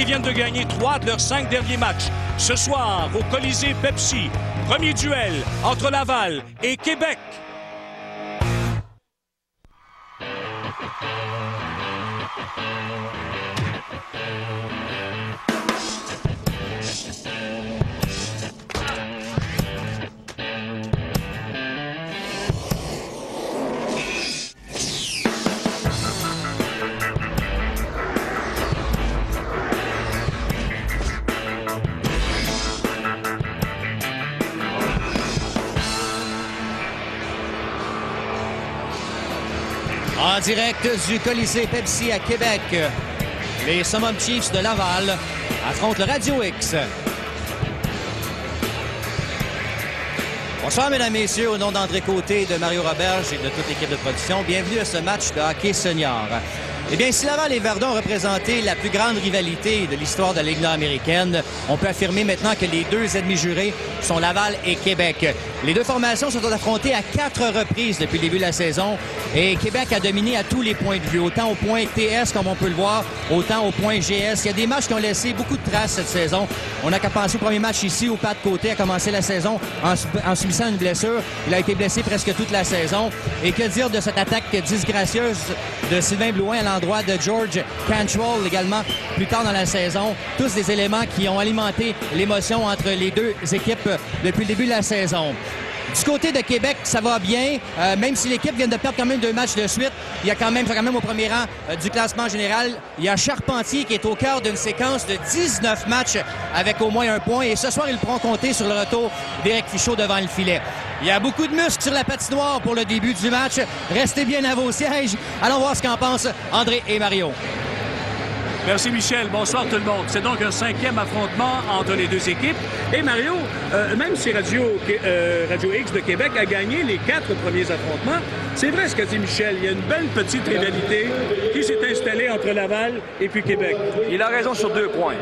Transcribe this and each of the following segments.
qui viennent de gagner 3 de leurs 5 derniers matchs. Ce soir, au Colisée Pepsi, premier duel entre Laval et Québec. En direct du Colisée Pepsi à Québec, les Summum Chiefs de Laval affrontent le Radio X. Bonsoir, mesdames et messieurs, au nom d'André Côté, de Mario Roberge et de toute l'équipe de production, bienvenue à ce match de hockey senior. Eh bien, si Laval et Verdun ont représenté la plus grande rivalité de l'histoire de la Ligue nord-américaine, on peut affirmer maintenant que les deux ennemis jurés sont Laval et Québec. Les deux formations se sont affrontées à 4 reprises depuis le début de la saison et Québec a dominé à tous les points de vue, autant au point TS comme on peut le voir, autant au point GS. Il y a des matchs qui ont laissé beaucoup de traces cette saison. On n'a qu'à penser au premier match ici où Pat Côté a commencé la saison en subissant une blessure. Il a été blessé presque toute la saison. Et que dire de cette attaque disgracieuse de Sylvain Blouin à l'endroit de George Cantrell également plus tard dans la saison. Tous des éléments qui ont alimenté l'émotion entre les deux équipes depuis le début de la saison. Du côté de Québec, ça va bien. Même si l'équipe vient de perdre quand même 2 matchs de suite, il y a quand même au premier rang du classement général. Il y a Charpentier qui est au cœur d'une séquence de 19 matchs avec au moins 1 point. Et ce soir, ils pourront compter sur le retour d'Éric Fichaud devant le filet. Il y a beaucoup de muscles sur la patinoire pour le début du match. Restez bien à vos sièges. Allons voir ce qu'en pensent André et Mario. Merci Michel, bonsoir tout le monde. C'est donc un 5e affrontement entre les deux équipes. Et Mario, même si Radio X de Québec a gagné les 4 premiers affrontements, c'est vrai ce qu'a dit Michel, il y a une belle petite rivalité qui s'est installée entre Laval et puis Québec. Il a raison sur 2 points.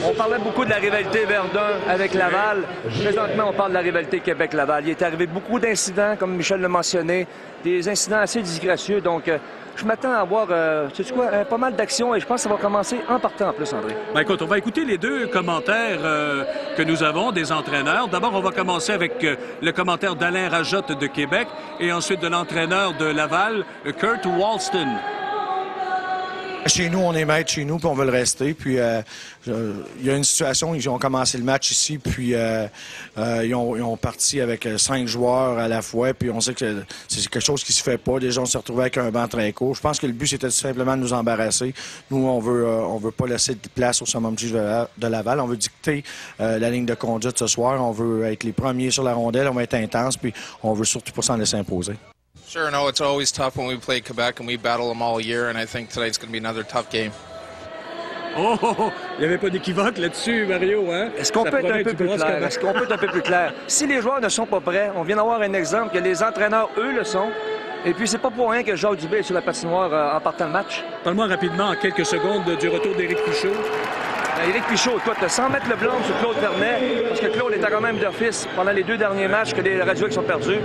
On parlait beaucoup de la rivalité Verdun avec Laval. Présentement, on parle de la rivalité Québec-Laval. Il est arrivé beaucoup d'incidents, comme Michel l'a mentionné, des incidents assez disgracieux, donc... je m'attends à avoir, sais-tu quoi, pas mal d'actions et je pense que ça va commencer en partant en plus, André. Ben écoute, on va écouter les 2 commentaires que nous avons des entraîneurs. D'abord, on va commencer avec le commentaire d'Alain Rajotte de Québec et ensuite de l'entraîneur de Laval, Kurt Walston. Chez nous, on est maître chez nous, puis on veut le rester. Puis il y a une situation, ils ont commencé le match ici, puis ils ont parti avec 5 joueurs à la fois, puis on sait que c'est quelque chose qui se fait pas. Déjà, on s'est retrouvé avec un banc très court. Je pense que le but, c'était simplement de nous embarrasser. Nous, on veut pas laisser de place au Summum Chiefs de Laval. On veut dicter la ligne de conduite ce soir. On veut être les premiers sur la rondelle. On va être intense, puis on veut surtout pas s'en laisser imposer. Sure, no, it's always tough when we play Quebec and we battle them all year, and I think tonight's going to be another tough game. Oh, il n'y avait pas d'équivoque là-dessus, Mario, hein? Est-ce qu'on peut être un peu plus clair? Est-ce qu'on peut être un peu plus clair? Si les joueurs ne sont pas prêts, on vient d'avoir un exemple que les entraîneurs, eux, le sont. Et puis, c'est pas pour rien que Jacques Dubé est sur la patinoire en partant le match. Parle-moi rapidement, en quelques secondes, du retour d'Éric Fichaud. Éric Fichaud, toi, sans mettre le blâme sur Claude Vernet, parce que Claude était quand même d'office pendant les 2 derniers matchs que les Radio X ont perdus.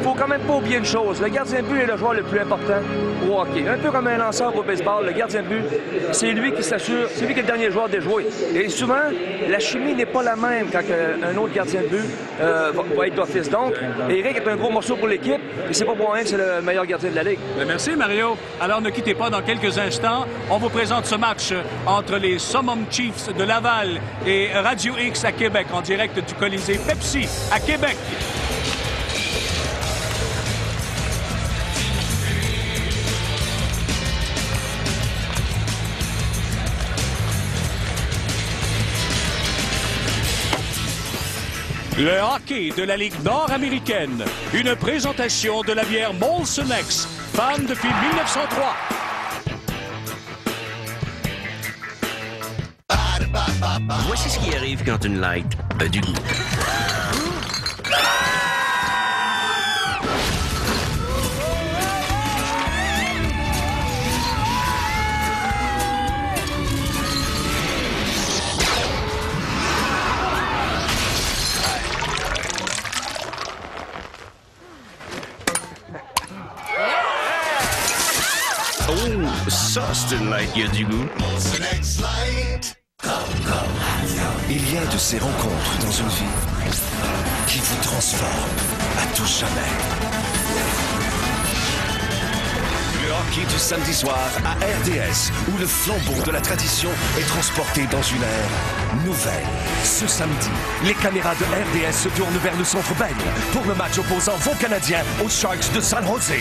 Faut quand même pas oublier une chose. Le gardien de but est le joueur le plus important au hockey. Un peu comme un lanceur au baseball, le gardien de but, c'est lui qui s'assure, c'est lui qui est le dernier joueur déjoué. Et souvent, la chimie n'est pas la même quand un autre gardien de but va être d'office. Donc, Éric est un gros morceau pour l'équipe et c'est pas pour rien que c'est le meilleur gardien de la Ligue. Merci, Mario. Alors, ne quittez pas dans quelques instants. On vous présente ce match entre les Summum Chiefs de Laval et Radio X à Québec, en direct du Colisée Pepsi à Québec. Le hockey de la Ligue nord-américaine. Une présentation de la bière Molson X, fan depuis 1903. Voici ce qui arrive quand une light a du goût. Oh, ça, c'est une light qui a du goût. Il y a de ces rencontres dans une vie qui vous transforment à tout jamais. Le hockey du samedi soir à RDS, où le flambeau de la tradition est transporté dans une ère nouvelle. Ce samedi, les caméras de RDS se tournent vers le Centre Bell pour le match opposant vos Canadiens aux Sharks de San Jose.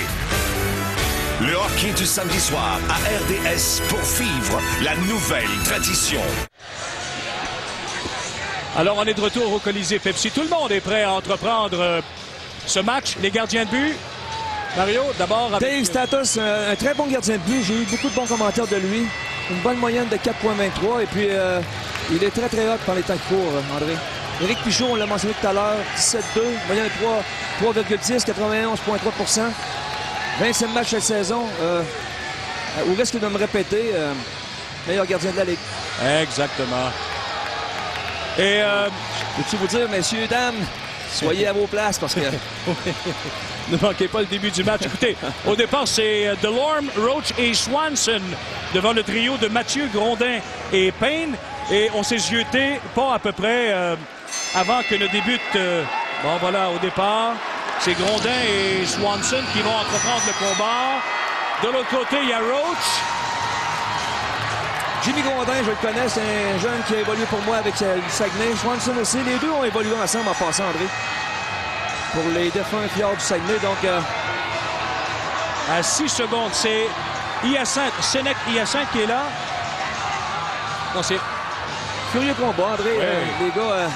Le hockey du samedi soir à RDS pour vivre la nouvelle tradition. Alors, on est de retour au Colisée Pepsi. Tout le monde est prêt à entreprendre ce match. Les gardiens de but. Mario, d'abord... Dave Status, un très bon gardien de but. J'ai eu beaucoup de bons commentaires de lui. Une bonne moyenne de 4,23. Et puis, il est très, très hot par les temps qui courent, André. Éric Pichaud, on l'a mentionné tout à l'heure, 17,2. Moyenne de 3,10, 91,3 %. 25 matchs cette saison. Au risque de me répéter, meilleur gardien de la Ligue. Exactement. Et peux-tu vous dire, messieurs, dames, soyez à vos places parce que... ne manquez pas le début du match. Écoutez, au départ, c'est Delorme, Roach et Swanson devant le trio de Mathieu, Grondin et Payne. Et on s'est zioté pas à peu près avant que ne débute... bon, voilà, au départ, c'est Grondin et Swanson qui vont entreprendre le combat. De l'autre côté, il y a Roach. Jimmy Grondin, je le connais, c'est un jeune qui a évolué pour moi avec le Saguenay. Swanson aussi, les deux ont évolué ensemble en passant, André. Pour les défunts fjords du Saguenay, donc... À 6 secondes, c'est Sénèque Hyacinthe qui est là. Non, c'est... Furieux combat, André. Ouais. Les gars...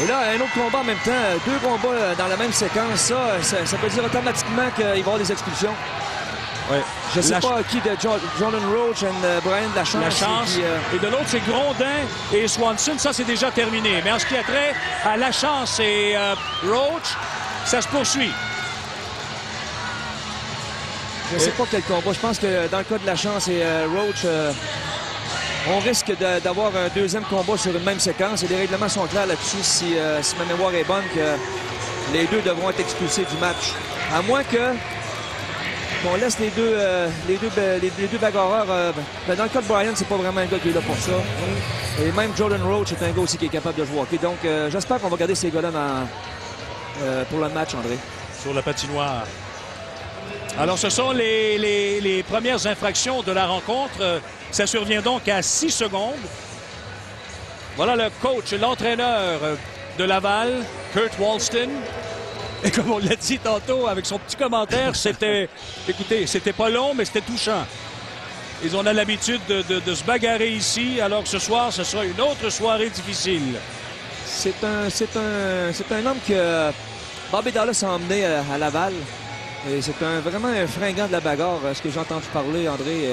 Et là, un autre combat en même temps. Deux combats dans la même séquence. Ça veut dire automatiquement qu'il va y avoir des expulsions. Ouais. Je ne sais pas qui de Jordan Roach et Brian Lachance. Et de l'autre, c'est Grondin et Swanson. Ça, c'est déjà terminé. Mais en ce qui a trait à Lachance et Roach, ça se poursuit. Je ne sais pas quel combat. Je pense que dans le cas de Lachance et Roach, on risque d'avoir un deuxième combat sur une même séquence. Et les règlements sont clairs là-dessus, si ma mémoire est bonne, que les deux devront être expulsés du match. À moins que... on laisse les deux bagarreurs. Dans le cas de Brian, c'est pas vraiment un gars qui est là pour ça. Et même Jordan Roach est un gars aussi qui est capable de jouer au hockey. Donc, j'espère qu'on va garder ces gars-là pour le match, André. Sur la patinoire. Alors, ce sont les premières infractions de la rencontre. Ça survient donc à 6 secondes. Voilà le coach, l'entraîneur de Laval, Kurt Walston. Et comme on l'a dit tantôt avec son petit commentaire, c'était... Écoutez, c'était pas long, mais c'était touchant. Ils ont l'habitude de se bagarrer ici, alors que ce soir, ce sera une autre soirée difficile. C'est un homme que Bobby Dallas a emmené à Laval. Et c'est vraiment un fringant de la bagarre, ce que j'ai entendu parler, André.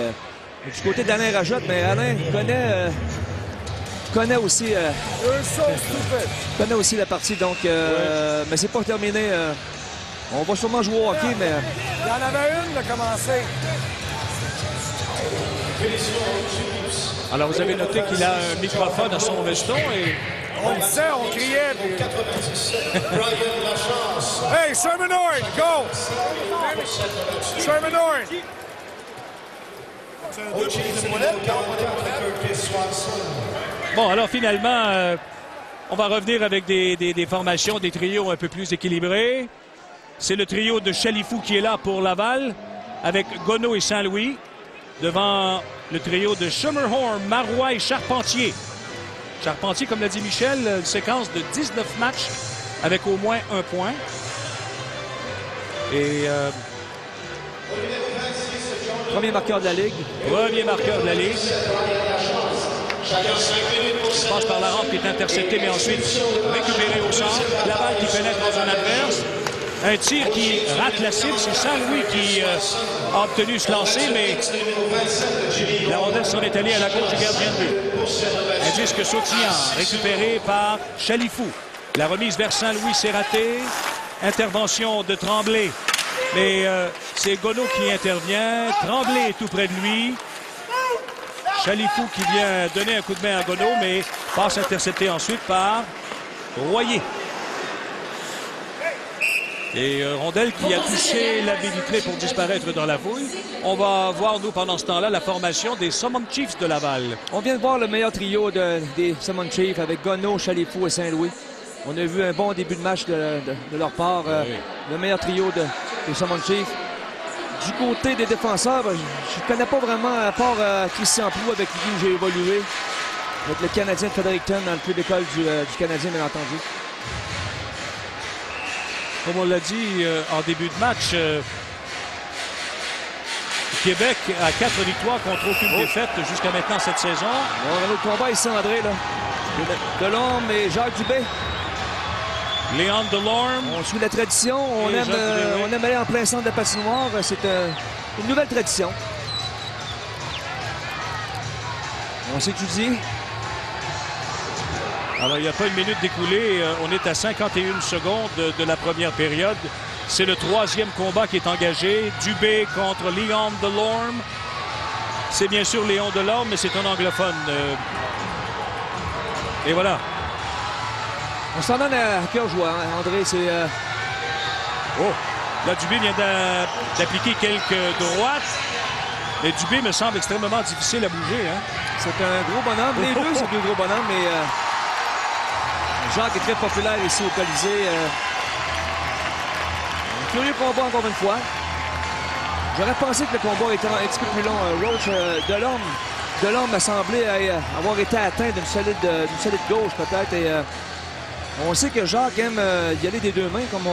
Du côté d'Alain Rajotte, mais Alain connaît aussi la partie, donc mais c'est pas terminé. On va sûrement jouer au hockey, mais... Il y en avait une de commencer. Alors, vous avez noté qu'il a un microphone à son veston et... On le sait, on criait. Hey, Sherman Orange, go! Sherman Orange! Bon, alors finalement, on va revenir avec des formations, des trios un peu plus équilibrés. C'est le trio de Chalifou qui est là pour Laval, avec Gonneau et Saint-Louis, devant le trio de Schermerhorn, Marois et Charpentier. Charpentier, comme l'a dit Michel, une séquence de 19 matchs avec au moins un point. Et... premier marqueur de la Ligue. Premier marqueur de la Ligue. Il passe par la rampe qui est intercepté, mais ensuite récupéré au centre. Laval qui pénètre dans un adverse. Un tir qui rate la cible. C'est Saint-Louis qui a obtenu ce lancer, mais la rondelle s'en est allée à la gauche du gardien de but. Un disque sautillant récupéré par Chalifou. La remise vers Saint-Louis s'est ratée. Intervention de Tremblay. Mais c'est Gonneau qui intervient. Tremblay est tout près de lui. Chalifou qui vient donner un coup de main à Gonneau, mais passe intercepté ensuite par Royer. Et rondelle qui a touché la baie vitrée pour disparaître dans la foule. On va voir, nous, pendant ce temps-là, la formation des Summon Chiefs de Laval. On vient de voir le meilleur trio des Summon Chiefs avec Gonneau, Chalifou et Saint-Louis. On a vu un bon début de match de leur part. Oui. Le meilleur trio des Summon Chiefs. Du côté des défenseurs, je ne connais pas vraiment, à part Christian Proulx avec qui j'ai évolué. Avec le Canadien de Fredericton dans le club d'école du Canadien, bien entendu. Comme on l'a dit en début de match, Québec a 4 victoires contre aucune défaite jusqu'à maintenant cette saison. On a notre combat ici, André. Là. Delorme et Jacques Dubé. Léon Delorme. On suit la tradition. On aime aller en plein centre de la patinoire. C'est une nouvelle tradition. On s'étudie. Alors, il n'y a pas une minute d'écoulée. On est à 51 secondes de la première période. C'est le 3e combat qui est engagé. Dubé contre Léon Delorme. C'est bien sûr Léon Delorme, mais c'est un anglophone. Et voilà. On s'en donne à cœur joie, hein, André. C'est... Oh! Là, Dubé vient d'appliquer quelques droites. Mais Dubé me semble extrêmement difficile à bouger. Hein? C'est un gros bonhomme. Les deux, c'est deux gros bonhommes, mais... Jacques est très populaire ici au Colisée. Un curieux combat encore une fois. J'aurais pensé que le combat était un petit peu plus long. Roach, Delorme m'a semblé avoir été atteint d'une solide gauche peut-être. Et on sait que Jacques aime y aller des deux mains comme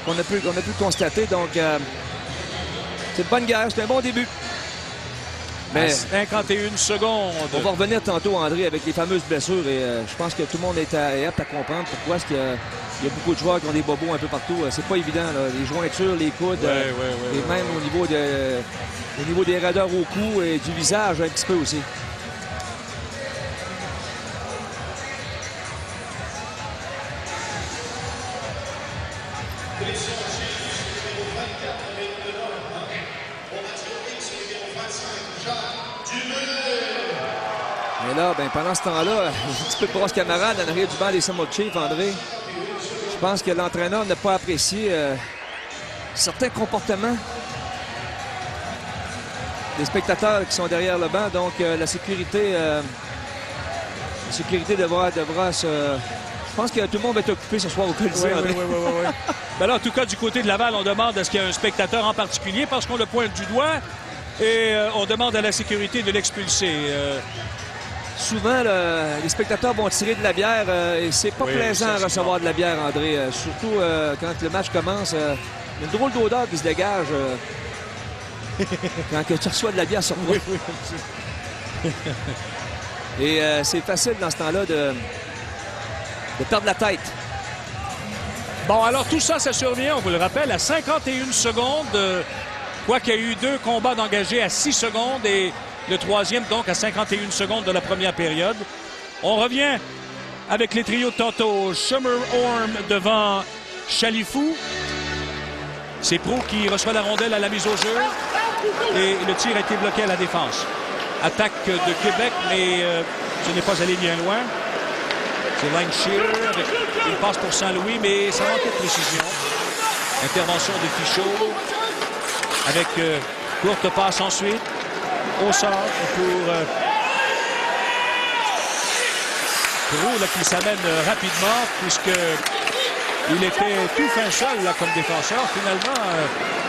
on a pu constater. Donc c'est une bonne guerre, c'est un bon début. Mais 51 secondes. On va revenir tantôt, André, avec les fameuses blessures. Et je pense que tout le monde est apte à comprendre pourquoi est-ce qu'il y a beaucoup de joueurs qui ont des bobos un peu partout. C'est pas évident, là. Les jointures, les coudes, et même au niveau des raideurs au cou et du visage un petit peu aussi. Et là, ben, pendant ce temps-là, un petit peu de brosse camarade en arrière du banc des Summon Chiefs, André. Je pense que l'entraîneur n'a pas apprécié certains comportements des spectateurs qui sont derrière le banc. Donc, la sécurité devra se... Je pense que tout le monde va être occupé ce soir au Colisée. Oui. Ben là, en tout cas, du côté de Laval, on demande à ce qu'il y ait un spectateur en particulier parce qu'on le pointe du doigt et on demande à la sécurité de l'expulser. Souvent, les spectateurs vont tirer de la bière et c'est pas plaisant à recevoir de la bière, André. Surtout quand le match commence. Il y a une drôle d'odeur qui se dégage quand tu reçois de la bière sur toi. Et c'est facile dans ce temps-là de perdre la tête. Bon, alors tout ça, ça survient, on vous le rappelle, à 51 secondes. Quoiqu'il y a eu 2 combats d'engagés à 6 secondes et le 3e, donc, à 51 secondes de la première période. On revient avec les trios de tantôt. Schermerhorn devant Chalifou. C'est Proulx qui reçoit la rondelle à la mise au jeu. Et le tir a été bloqué à la défense. Attaque de Québec, mais ce n'est pas allé bien loin. C'est Line Shearer avec une passe pour Saint-Louis, mais ça manquait de précision. Intervention de Fichot avec courte passe ensuite. Au centre pour Proulx qui s'amène rapidement puisqu'il était tout fin seul là, comme défenseur. Finalement,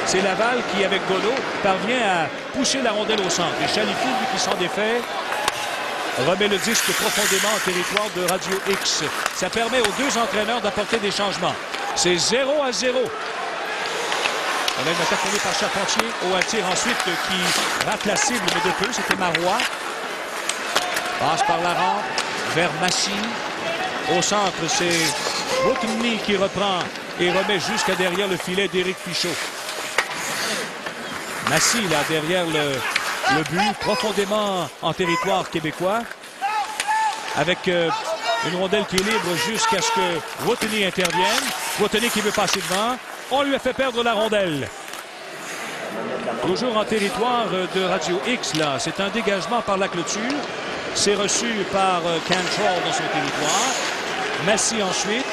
c'est Laval qui, avec Gonneau, parvient à pousser la rondelle au centre. Et Chalifou, lui qui s'en défait, remet le disque profondément en territoire de Radio X. Ça permet aux 2 entraîneurs d'apporter des changements. C'est 0-0. On a une attaque menée par Charpentier. Au un tir ensuite qui rate la cible, mais de peu. C'était Marois. Passe par la rampe vers Massy. Au centre, c'est Whitney qui reprend et remet jusqu'à derrière le filet d'Éric Fichot. Massy, là, derrière le but, profondément en territoire québécois. Avec une rondelle qui est libre jusqu'à ce que Whitney intervienne. Whitney qui veut passer devant. On lui a fait perdre la rondelle. Toujours en territoire de Radio X, là. C'est un dégagement par la clôture. C'est reçu par Cantrell dans son territoire. Massy ensuite.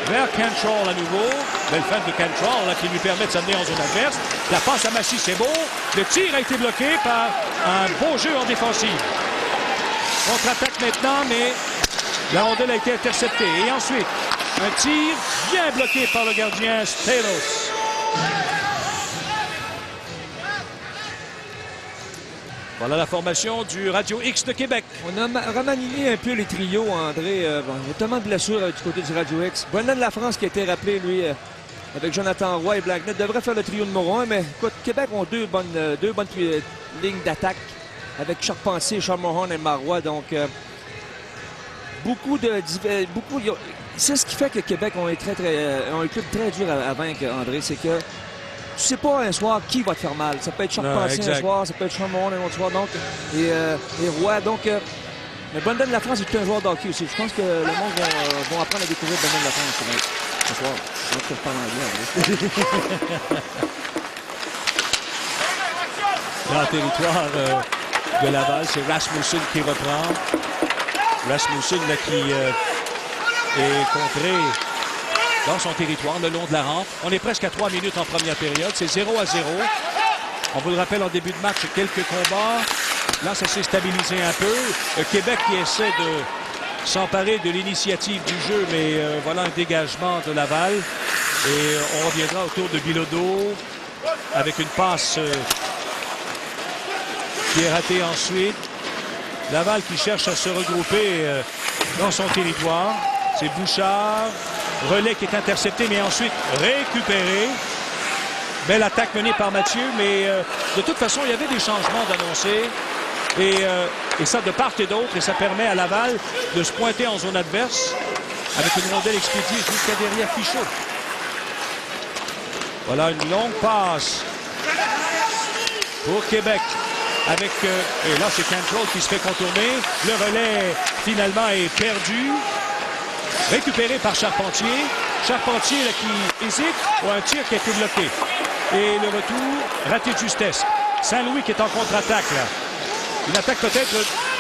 Vers Cantrell à nouveau. Belle feinte de Cantrell là, qui lui permet de s'amener en zone adverse. La passe à Massy, c'est beau. Le tir a été bloqué par un beau jeu en défensive. Contre-attaque maintenant, mais la rondelle a été interceptée. Et ensuite, un tir bien bloqué par le gardien Stelos. Voilà la formation du Radio X de Québec. On a remanié un peu les trios, André. Bon, il y a tellement de blessures du côté du Radio X. Brendan Lafrance qui a été rappelé, lui, avec Jonathan Roy et Blacknett, devrait faire le trio numéro 1. Mais écoute, Québec ont deux bonnes lignes d'attaque avec Charpentier, Charles-Mohon et Marois. Donc, c'est ce qui fait que Québec ont un club très dur à vaincre, André. C'est que tu sais pas un soir qui va te faire mal. Ça peut être Charpentier un soir, ça peut être Charles-Mohon un autre soir. Donc, et Roy. Donc, mais Brendan Lafrance est un joueur d'hockey aussi. Je pense que le monde va apprendre à découvrir Brendan Lafrance ce soir. Donc, je parle anglais, André. Dans le territoire de Laval, c'est Rasmussen qui reprend. Rasmussen là, qui est contré dans son territoire, le long de la rampe. On est presque à 3 minutes en première période. C'est 0-0. On vous le rappelle, en début de match, quelques combats. Là, ça s'est stabilisé un peu. Le Québec qui essaie de s'emparer de l'initiative du jeu, mais voilà un dégagement de Laval. Et on reviendra autour de Bilodeau avec une passe qui est ratée ensuite. Laval qui cherche à se regrouper dans son territoire. C'est Bouchard. Relais qui est intercepté, mais ensuite récupéré. Belle attaque menée par Mathieu, mais de toute façon, il y avait des changements d'annoncer. Et ça de part et d'autre, et ça permet à Laval de se pointer en zone adverse avec une rondelle expédiée jusqu'à derrière Fichot. Voilà une longue passe pour Québec. Avec, et là, c'est Cantrell qui se fait contourner. Le relais, finalement, est perdu. Récupéré par Charpentier. Charpentier là, qui hésite ou un tir qui a été bloqué. Et le retour, raté de justesse. Saint-Louis qui est en contre-attaque. Là. Une attaque peut-être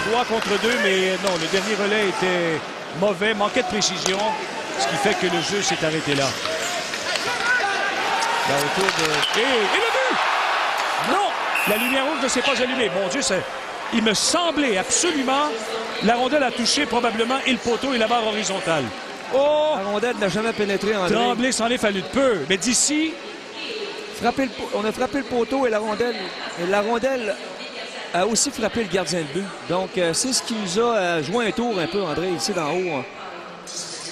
3 contre 2, mais non, le dernier relais était mauvais, manquait de précision, ce qui fait que le jeu s'est arrêté là. Là, autour de... Et le but! Non! La lumière rouge ne s'est pas allumée. Mon Dieu, il me semblait absolument... La rondelle a touché probablement et le poteau et la barre horizontale. Oh! La rondelle n'a jamais pénétré, André. Tremblay s'en est fallu de peu. Mais d'ici... On a frappé le poteau et la rondelle a aussi frappé le gardien de but. Donc, c'est ce qui nous a joué un tour un peu, André, ici d'en haut.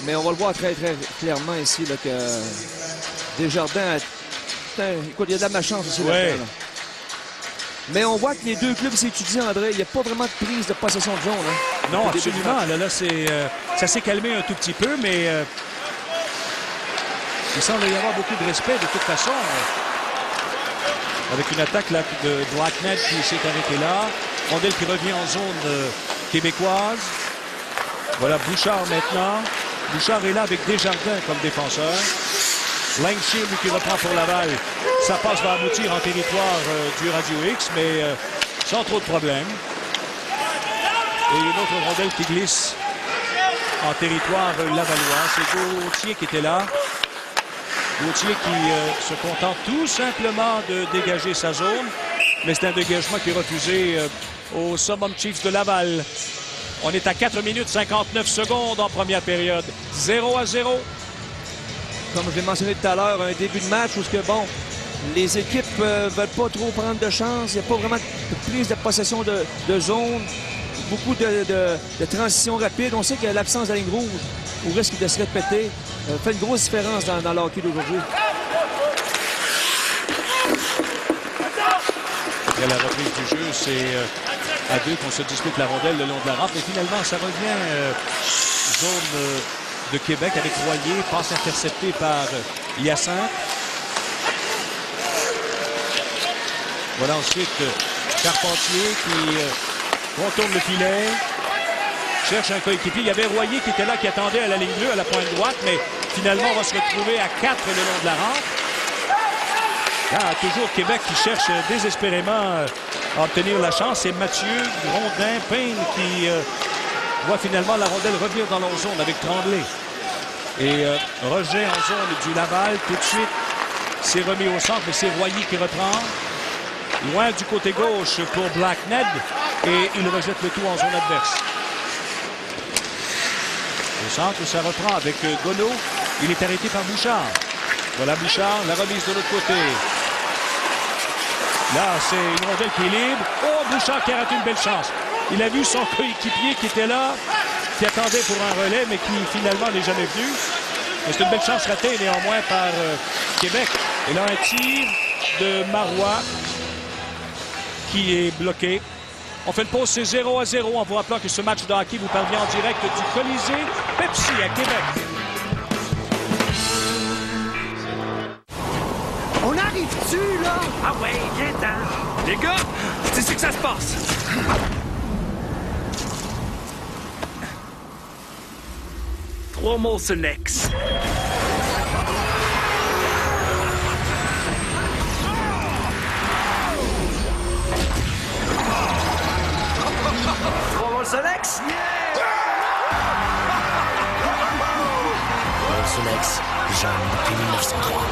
Mais on va le voir très, très clairement ici, là, que Desjardins... Écoute, il y a de la malchance aussi. Ouais. Là. Mais on voit que les deux clubs s'étudient, André. Il n'y a pas vraiment de prise de possession de zone. Hein, non, absolument. Là, ça s'est calmé un tout petit peu, mais il semble y avoir beaucoup de respect de toute façon. Avec une attaque là, de Blacknett qui s'est arrêtée là. Rondelle qui revient en zone québécoise. Voilà Bouchard maintenant. Bouchard est là avec Desjardins comme défenseur. Langshire, lui qui reprend pour Laval. Sa passe va aboutir en territoire du Radio X, mais sans trop de problèmes. Et une autre rondelle qui glisse en territoire lavallois. C'est Gauthier qui était là. Gauthier qui se contente tout simplement de dégager sa zone. Mais c'est un dégagement qui est refusé au Summum Chiefs de Laval. On est à 4 minutes 59 secondes en première période. 0-0. Comme je l'ai mentionné tout à l'heure, un début de match où les équipes ne veulent pas trop prendre de chance. Il n'y a pas vraiment de prise de possession de zone. Beaucoup de transitions rapides. On sait que l'absence de la ligne rouge, au risque de se répéter, fait une grosse différence dans le hockey d'aujourd'hui. Après la reprise du jeu, c'est à 2 qu'on se dispute la rondelle le long de la rampe. Mais finalement, ça revient zone de Québec avec Royer. Passe interceptée par Hyacinthe. Voilà ensuite Charpentier qui contourne le filet. Cherche un coéquipier. Il y avait Royer qui était là, qui attendait à la ligne bleue, à la pointe droite, mais finalement, on va se retrouver à 4 le long de la rampe. Là, toujours Québec qui cherche désespérément à obtenir la chance. C'est Mathieu, Grondin, Payne qui voit finalement la rondelle revenir dans leur zone avec Tremblay. Et rejet en zone du Laval. Tout de suite, c'est remis au centre, mais c'est Royer qui reprend. Loin du côté gauche pour Blackned. Et il rejette le tout en zone adverse. Au centre, ça reprend avec Gonneau. Il est arrêté par Bouchard. Voilà Bouchard, la remise de l'autre côté. Là, c'est une rondelle qui est libre. Oh, Bouchard qui a raté une belle chance. Il a vu son coéquipier qui était là, qui attendait pour un relais, mais qui finalement n'est jamais venu. C'est une belle chance ratée néanmoins par Québec. Et là, un tir de Marois qui est bloqué. On fait une pause, c'est 0-0 en vous rappelant que ce match de hockey vous parvient en direct du Colisée Pepsi à Québec. On arrive-tu, là? Ah ouais, viens-t'en. Les gars, c'est ici que ça se passe. Trois Molson X. Trois Molson X? Molson X, jeune depuis 1903.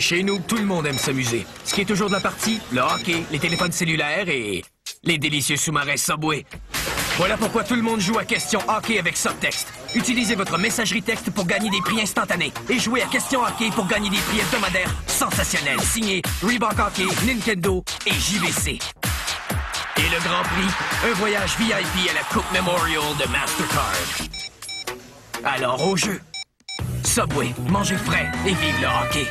Chez nous, tout le monde aime s'amuser. Ce qui est toujours de la partie, le hockey, les téléphones cellulaires et les délicieux sous-marins Subway. Voilà pourquoi tout le monde joue à Question Hockey avec Subtext. Utilisez votre messagerie texte pour gagner des prix instantanés et jouez à Question Hockey pour gagner des prix hebdomadaires sensationnels signés Reebok Hockey, Nintendo et JVC. Et le grand prix, un voyage VIP à la Coupe Memorial de Mastercard. Alors au jeu. Subway, mangez frais et vive le hockey.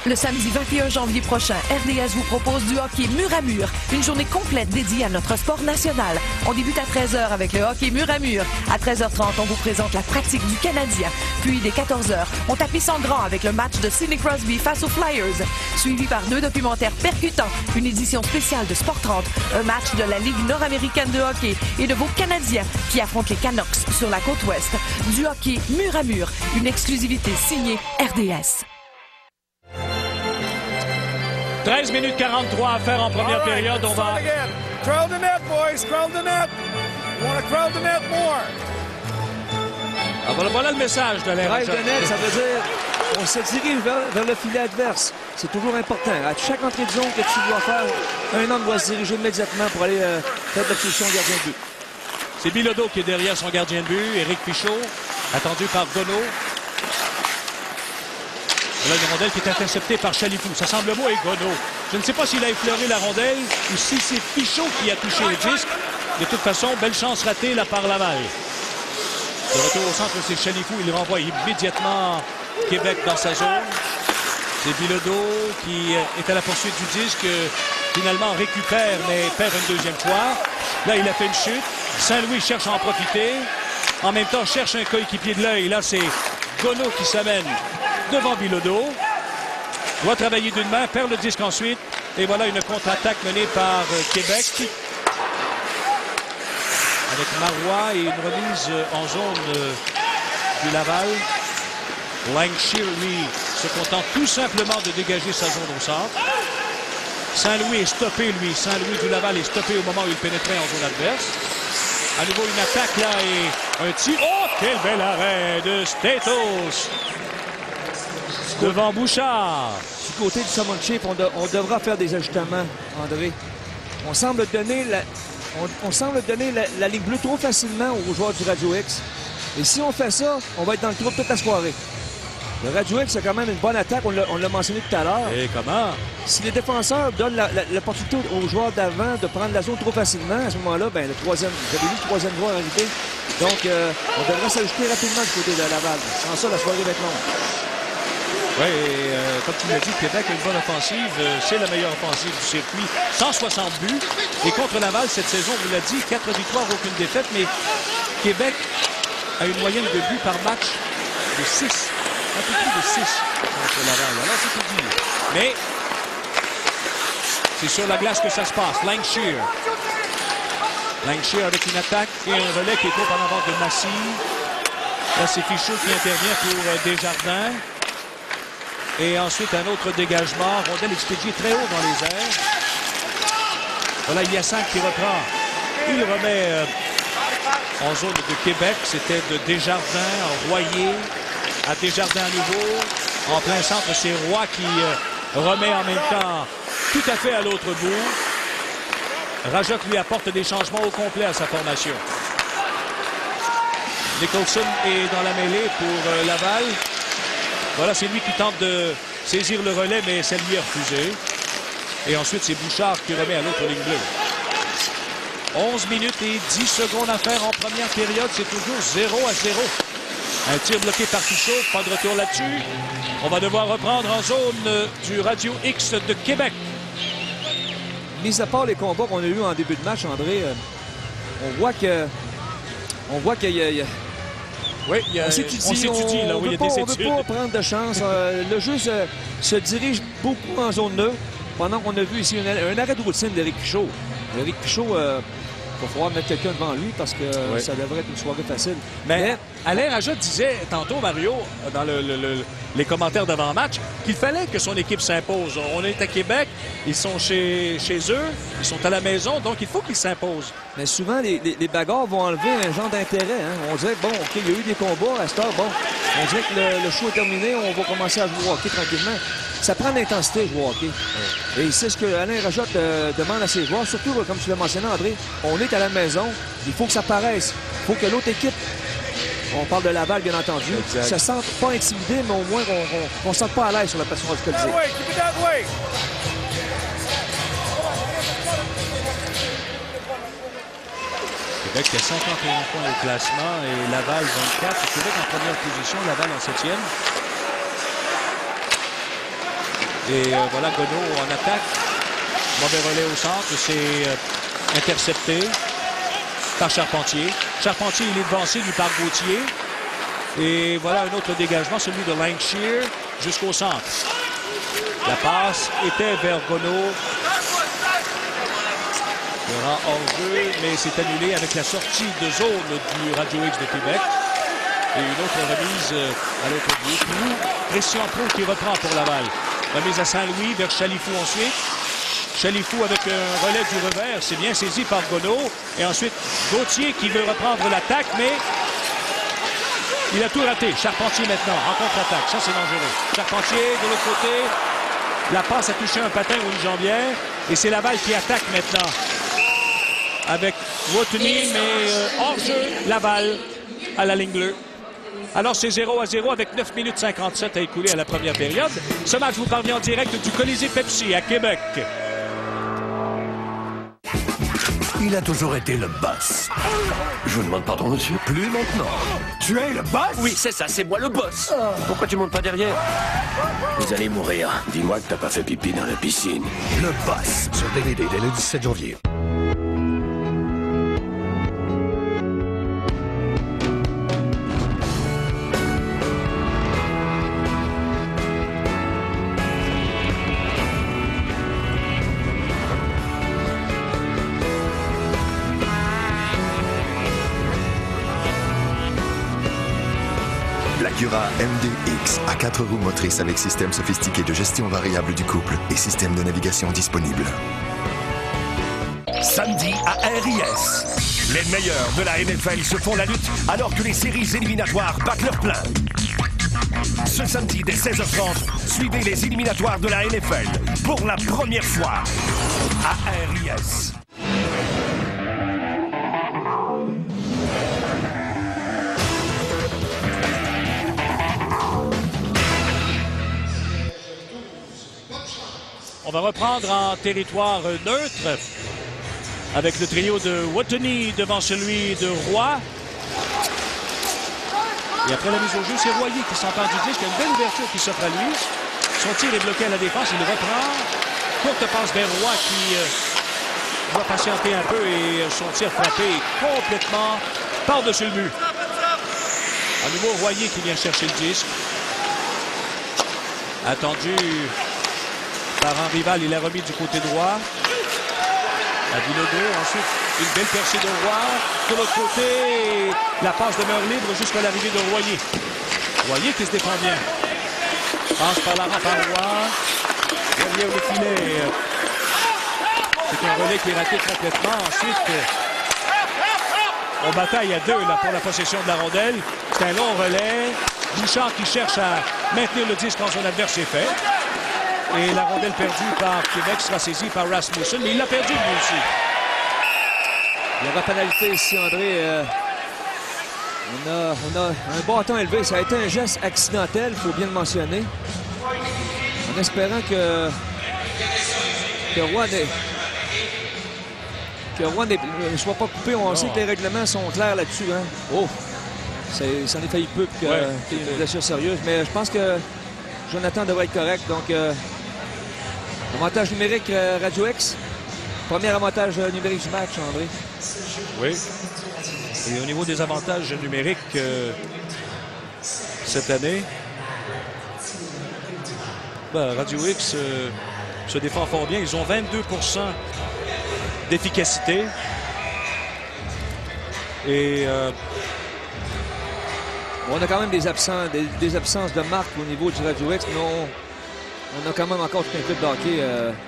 Le samedi 21 janvier prochain, RDS vous propose du hockey mur à mur, une journée complète dédiée à notre sport national. On débute à 13h avec le hockey mur à mur. À 13h30, on vous présente la pratique du Canadien. Puis, dès 14h, on tapisse en grand avec le match de Sidney Crosby face aux Flyers. Suivi par 2 documentaires percutants, une édition spéciale de Sport 30, un match de la Ligue nord-américaine de hockey et de vos Canadiens qui affrontent les Canucks sur la côte ouest. Du hockey mur à mur, une exclusivité signée RDS. 13 minutes 43 à faire en première période. On va... Crowd the net, boys. Crowd the net. You want to crowd the net more. Alors voilà le message de l'air. Crowd the net, ça veut dire on se dirige vers le filet adverse. C'est toujours important. À chaque entrée de zone que tu dois faire, un homme doit se diriger immédiatement pour aller faire de l'obstruction au gardien de but. C'est Bilodeau qui est derrière son gardien de but. Éric Pichot, attendu par Gonneau. Là, une rondelle qui est interceptée par Chalifou. Ça semble beau et Gonneau. Je ne sais pas s'il a effleuré la rondelle ou si c'est Pichot qui a touché le disque. De toute façon, belle chance ratée là par Laval. De retour au centre, c'est Chalifou. Il renvoie immédiatement Québec dans sa zone. C'est Bilodeau qui est à la poursuite du disque. Finalement, récupère, mais perd une deuxième fois. Là, il a fait une chute. Saint-Louis cherche à en profiter. En même temps, cherche un coéquipier de l'œil. Là, c'est Gonneau qui s'amène devant Bilodeau. Doit travailler d'une main, perd le disque ensuite. Et voilà une contre-attaque menée par Québec. Avec Marois et une remise en zone du Laval. Lancashire, lui, se contente tout simplement de dégager sa zone au centre. Saint-Louis est stoppé, lui. Saint-Louis du Laval est stoppé au moment où il pénétrait en zone adverse. À nouveau une attaque là et un tir. Oh, quel bel arrêt de Stetos devant Bouchard. Du côté du Summon Chief, on devra faire des ajustements, André. On semble donner la ligne bleue trop facilement aux joueurs du Radio X. Et si on fait ça, on va être dans le trou toute la soirée. Le Radio X a quand même une bonne attaque, on l'a mentionné tout à l'heure. Et comment? Si les défenseurs donnent l'opportunité aux joueurs d'avant de prendre la zone trop facilement, à ce moment-là, ben, le troisième joueur arrivé. Donc, on devrait s'ajuster rapidement du côté de Laval. Sans ça, la soirée va être longue. Oui, comme tu l'as dit, Québec a une bonne offensive. C'est la meilleure offensive du circuit. 160 buts. Et contre Laval, cette saison, vous l'avez dit, 4 victoires, aucune défaite. Mais Québec a une moyenne de buts par match de 6. Un peu plus de 6 contre Laval. Alors, c'est tout dire. Mais c'est sur la glace que ça se passe. Lancashire. Lancashire avec une attaque et un relais qui est trop en avant de Massy. Là, c'est Fichot qui intervient pour Desjardins. Et ensuite, un autre dégagement. Rondelle expédiée très haut dans les airs. Voilà, il y a 5 qui reprend. Il remet en zone de Québec. C'était de Desjardins, Royer. à Desjardins à nouveau. En plein centre, c'est Roy qui remet en même temps tout à fait à l'autre bout. Rajot lui apporte des changements au complet à sa formation. Nicholson est dans la mêlée pour Laval. Voilà, c'est lui qui tente de saisir le relais, mais ça lui est refusé. Et ensuite, c'est Bouchard qui remet à l'autre ligne bleue. 11 minutes et 10 secondes à faire en première période. C'est toujours 0-0. Un tir bloqué par Pichot. Pas de retour là-dessus. On va devoir reprendre en zone du Radio X de Québec. Mis à part les combats qu'on a eus en début de match, André, on voit qu'il y a... Oui, on s'étudie, là, oui, il y a des études. On ne veut pas prendre de chance. Le jeu se dirige beaucoup en zone neutre. Pendant qu'on a vu ici un arrêt de routine d'Éric Pichot. Éric Pichot, il va falloir mettre quelqu'un devant lui parce que ça devrait être une soirée facile. Mais Alain Rajot disait tantôt, Mario, dans les commentaires d'avant-match, qu'il fallait que son équipe s'impose. On est à Québec, ils sont chez eux, ils sont à la maison, donc il faut qu'ils s'imposent. Mais souvent, les bagarres vont enlever un genre d'intérêt. Hein? On dirait, bon, OK, il y a eu des combats à cette heure, bon, on dirait que le show est terminé, on va commencer à jouer au hockey tranquillement. Ça prend de l'intensité, jouer au hockey. Et c'est ce que Alain Rajot demande à ses joueurs, surtout, comme tu l'as mentionné, André, on est à la maison, il faut que ça paraisse. Il faut que l'autre équipe, on parle de Laval, bien entendu, se sente pas intimidé, mais au moins qu'on ne se sente pas à l'aise sur la patinoire du Colisée. Québec qui a 51 points au classement et Laval 24. Québec en première position, Laval en 7e. Et voilà Gonneau en attaque. Mauvais relais au centre. C'est intercepté par Charpentier. Charpentier, il est devancé lui par Gauthier. Et voilà un autre dégagement, celui de Lancashire jusqu'au centre. La passe était vers Gonneau. Il y aura hors-jeu, mais c'est annulé avec la sortie de zone du Radio X de Québec. Et une autre remise à l'autre bout. Christian Pro qui reprend pour Laval. Remise à Saint-Louis vers Chalifou ensuite. Chalifou avec un relais du revers. C'est bien saisi par Gonneau. Et ensuite, Gauthier qui veut reprendre l'attaque, mais il a tout raté. Charpentier maintenant en contre-attaque. Ça, c'est dangereux. Charpentier de l'autre côté. La passe a touché un patin ou une jambière. Et c'est Laval qui attaque maintenant. Avec Watney, mais hors-jeu, Laval à la ligne bleue. Alors, c'est 0-0 avec 9 minutes 57 à écouler à la première période. Ce match vous parvient en direct du Colisée Pepsi à Québec. Il a toujours été le boss. Je vous demande pardon, monsieur. Plus maintenant. Tu es le boss? Oui, c'est ça, c'est moi le boss. Pourquoi tu montes pas derrière? Vous allez mourir. Dis-moi que t'as pas fait pipi dans la piscine. Le boss. Sur DVD dès le 17 janvier. Acura MDX à 4 roues motrices avec système sophistiqué de gestion variable du couple et système de navigation disponible. Samedi à RIS. Les meilleurs de la NFL se font la lutte alors que les séries éliminatoires battent leur plein. Ce samedi dès 16h30, suivez les éliminatoires de la NFL pour la première fois à RIS. On va reprendre en territoire neutre avec le trio de Watney devant celui de Roy. Et après la mise au jeu, c'est Royer qui s'entend du disque. Il y a une belle ouverture qui s'offre à lui. Son tir est bloqué à la défense. Il le reprend. Courte passe vers Roy qui doit patienter un peu et son tir frappé complètement par-dessus le but. À nouveau, Royer qui vient chercher le disque. Attendu par un rival, il l'a remis du côté droit. À Bilodeau, ensuite une belle percée de Roy. De l'autre côté, la passe demeure libre jusqu'à l'arrivée de Royer. Royer qui se défend bien. Passe par la rampe à Roy. Derrière le filet. C'est un relais qui est raté complètement. Ensuite, on bataille à deux là, pour la possession de la rondelle. C'est un long relais. Bouchard qui cherche à maintenir le disque quand son adverse est fait. Et la rondelle perdue par Québec sera saisie par Rasmussen, mais il l'a perdu lui aussi. Il y aura pénalité ici, André. On a un bâton élevé. Ça a été un geste accidentel, il faut bien le mentionner. En espérant que Roy ne soit pas coupé. On sait que les règlements sont clairs là-dessus. Hein? Oh! Ça en est failli peu qu'il y ait une blessure sérieuse. Mais je pense que Jonathan devrait être correct. Donc, avantage numérique Radio X. Premier avantage numérique du match, André. Oui. Et au niveau des avantages numériques cette année, Radio X se défend fort bien. Ils ont 22% d'efficacité. Et on a quand même des absences de marque au niveau du Radio X, mais on a quand même encore tout un club de hockey,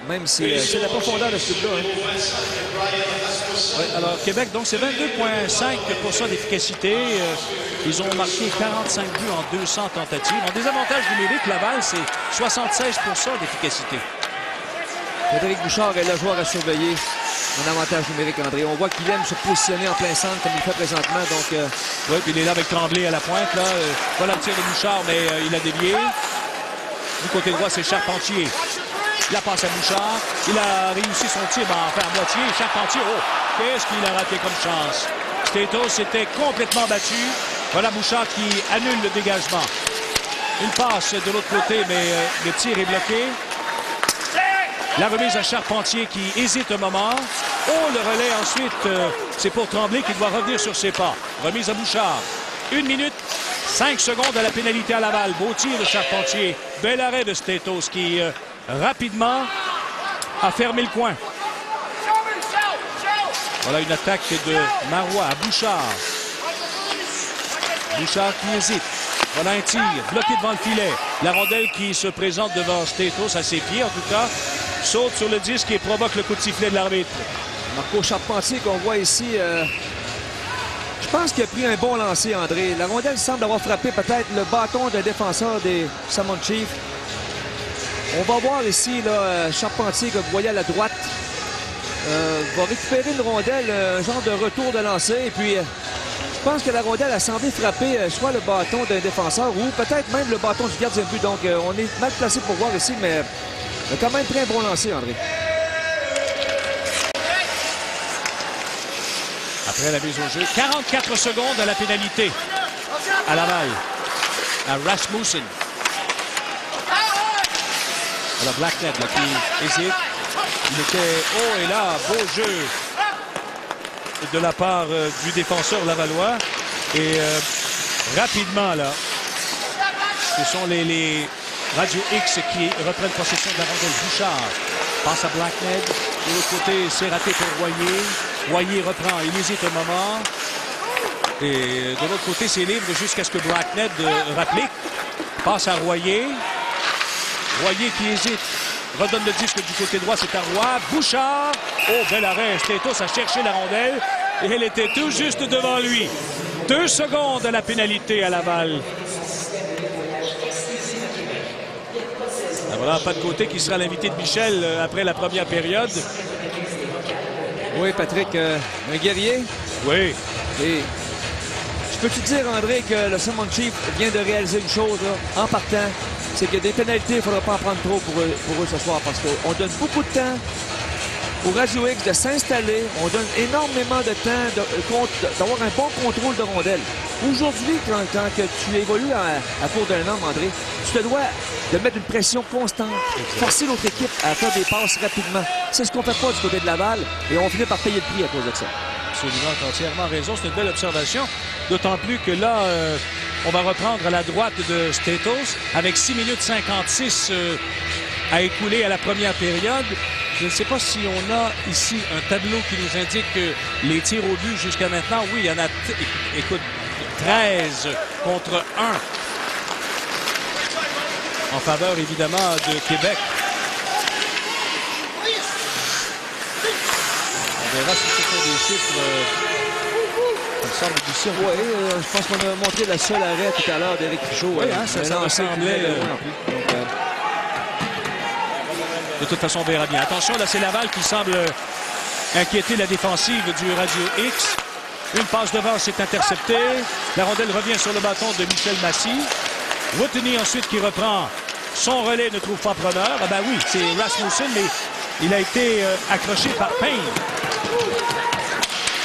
même si c'est la profondeur de ce club-là. Hein. Ouais, alors, Québec, donc, c'est 22,5% d'efficacité. Ils ont marqué 45 buts en 200 tentatives. En désavantage numérique, Laval, c'est 76% d'efficacité. Frédéric Bouchard est le joueur à surveiller en avantage numérique, André. On voit qu'il aime se positionner en plein centre comme il fait présentement. Donc, oui, puis il est là avec Tremblay à la pointe. Là. Voilà le tir de Bouchard, mais il a dévié. Du côté droit, c'est Charpentier. La passe à Bouchard. Il a réussi son tir, enfin à moitié. Charpentier, oh, qu'est-ce qu'il a raté comme chance. Staitos s'était complètement battu. Voilà Bouchard qui annule le dégagement. Une passe de l'autre côté, mais le tir est bloqué. La remise à Charpentier qui hésite un moment. Oh, le relais ensuite, c'est pour Tremblay qui doit revenir sur ses pas. Remise à Bouchard. 1 minute, 5 secondes à la pénalité à Laval. Beau tir de Charpentier. Bel arrêt de Staitos qui, rapidement, a fermé le coin. Voilà une attaque de Marois à Bouchard. Bouchard qui hésite. Voilà un tir bloqué devant le filet. La rondelle qui se présente devant Staitos à ses pieds, en tout cas, saute sur le disque et provoque le coup de sifflet de l'arbitre. Marco Charpentier qu'on voit ici, je pense qu'il a pris un bon lancer, André. La rondelle semble avoir frappé peut-être le bâton d'un défenseur des Salmon Chiefs. On va voir ici là, Charpentier que vous voyez à la droite va récupérer une rondelle, un genre de retour de lancer. Et puis, je pense que la rondelle a semblé frapper soit le bâton d'un défenseur ou peut-être même le bâton du gardien de but. Donc, on est mal placé pour voir ici, mais il a quand même pris un bon lancer, André. Après la mise au jeu, 44 secondes à la pénalité à Laval, à Rasmussen. Alors Blacknet là, qui hésite. Il était haut et là, beau jeu de la part du défenseur lavallois. Et rapidement, là, ce sont les Radio X qui reprennent possession de la rondelle. Bouchard passe à Blacknet. De l'autre côté, c'est raté pour Royer. Royer reprend, il hésite un moment. Et de l'autre côté, c'est libre jusqu'à ce que Blacknet rapplique. Passe à Royer. Royer qui hésite. Redonne le disque du côté droit, c'est à Roy. Bouchard. Oh, bel arrêt. Staitos a cherché la rondelle. Et elle était tout juste devant lui. 2 secondes à la pénalité à Laval. Voilà, pas de côté qui sera l'invité de Michel après la première période. Oui, Patrick, un guerrier. Oui. Et je peux te dire, André, que le Salmon Chief vient de réaliser une chose là, en partant. C'est que des pénalités, il ne faudra pas en prendre trop pour eux ce soir parce qu'on donne beaucoup de temps au Radio X de s'installer. On donne énormément de temps d'avoir un bon contrôle de rondelle. Aujourd'hui, quand tu évolues à court d'un homme, André, tu te dois de mettre une pression constante, forcer l'autre équipe à faire des passes rapidement. C'est ce qu'on ne fait pas du côté de Laval et on finit par payer le prix à cause de ça. Absolument, tu as entièrement raison. C'est une belle observation. D'autant plus que là, on va reprendre à la droite de Staitos avec 6 minutes 56 à écouler à la première période. Je ne sais pas si on a ici un tableau qui nous indique les tirs au but jusqu'à maintenant. Oui, il y en a, écoute, 13 contre 1 en faveur, évidemment, de Québec. On verra si ce sont des chiffres semble difficile. Oui, je pense qu'on a montré le seul arrêt tout à l'heure d'Éric Pichot. Oui, ça ressemblait. De toute façon, on verra bien. Attention, là, c'est Laval qui semble inquiéter la défensive du Radio X. Une passe devant, c'est intercepté. La rondelle revient sur le bâton de Michel Massy. Whitney ensuite qui reprend son relais, ne trouve pas preneur. Ah ben oui, c'est Rasmussen, mais il a été accroché par Payne.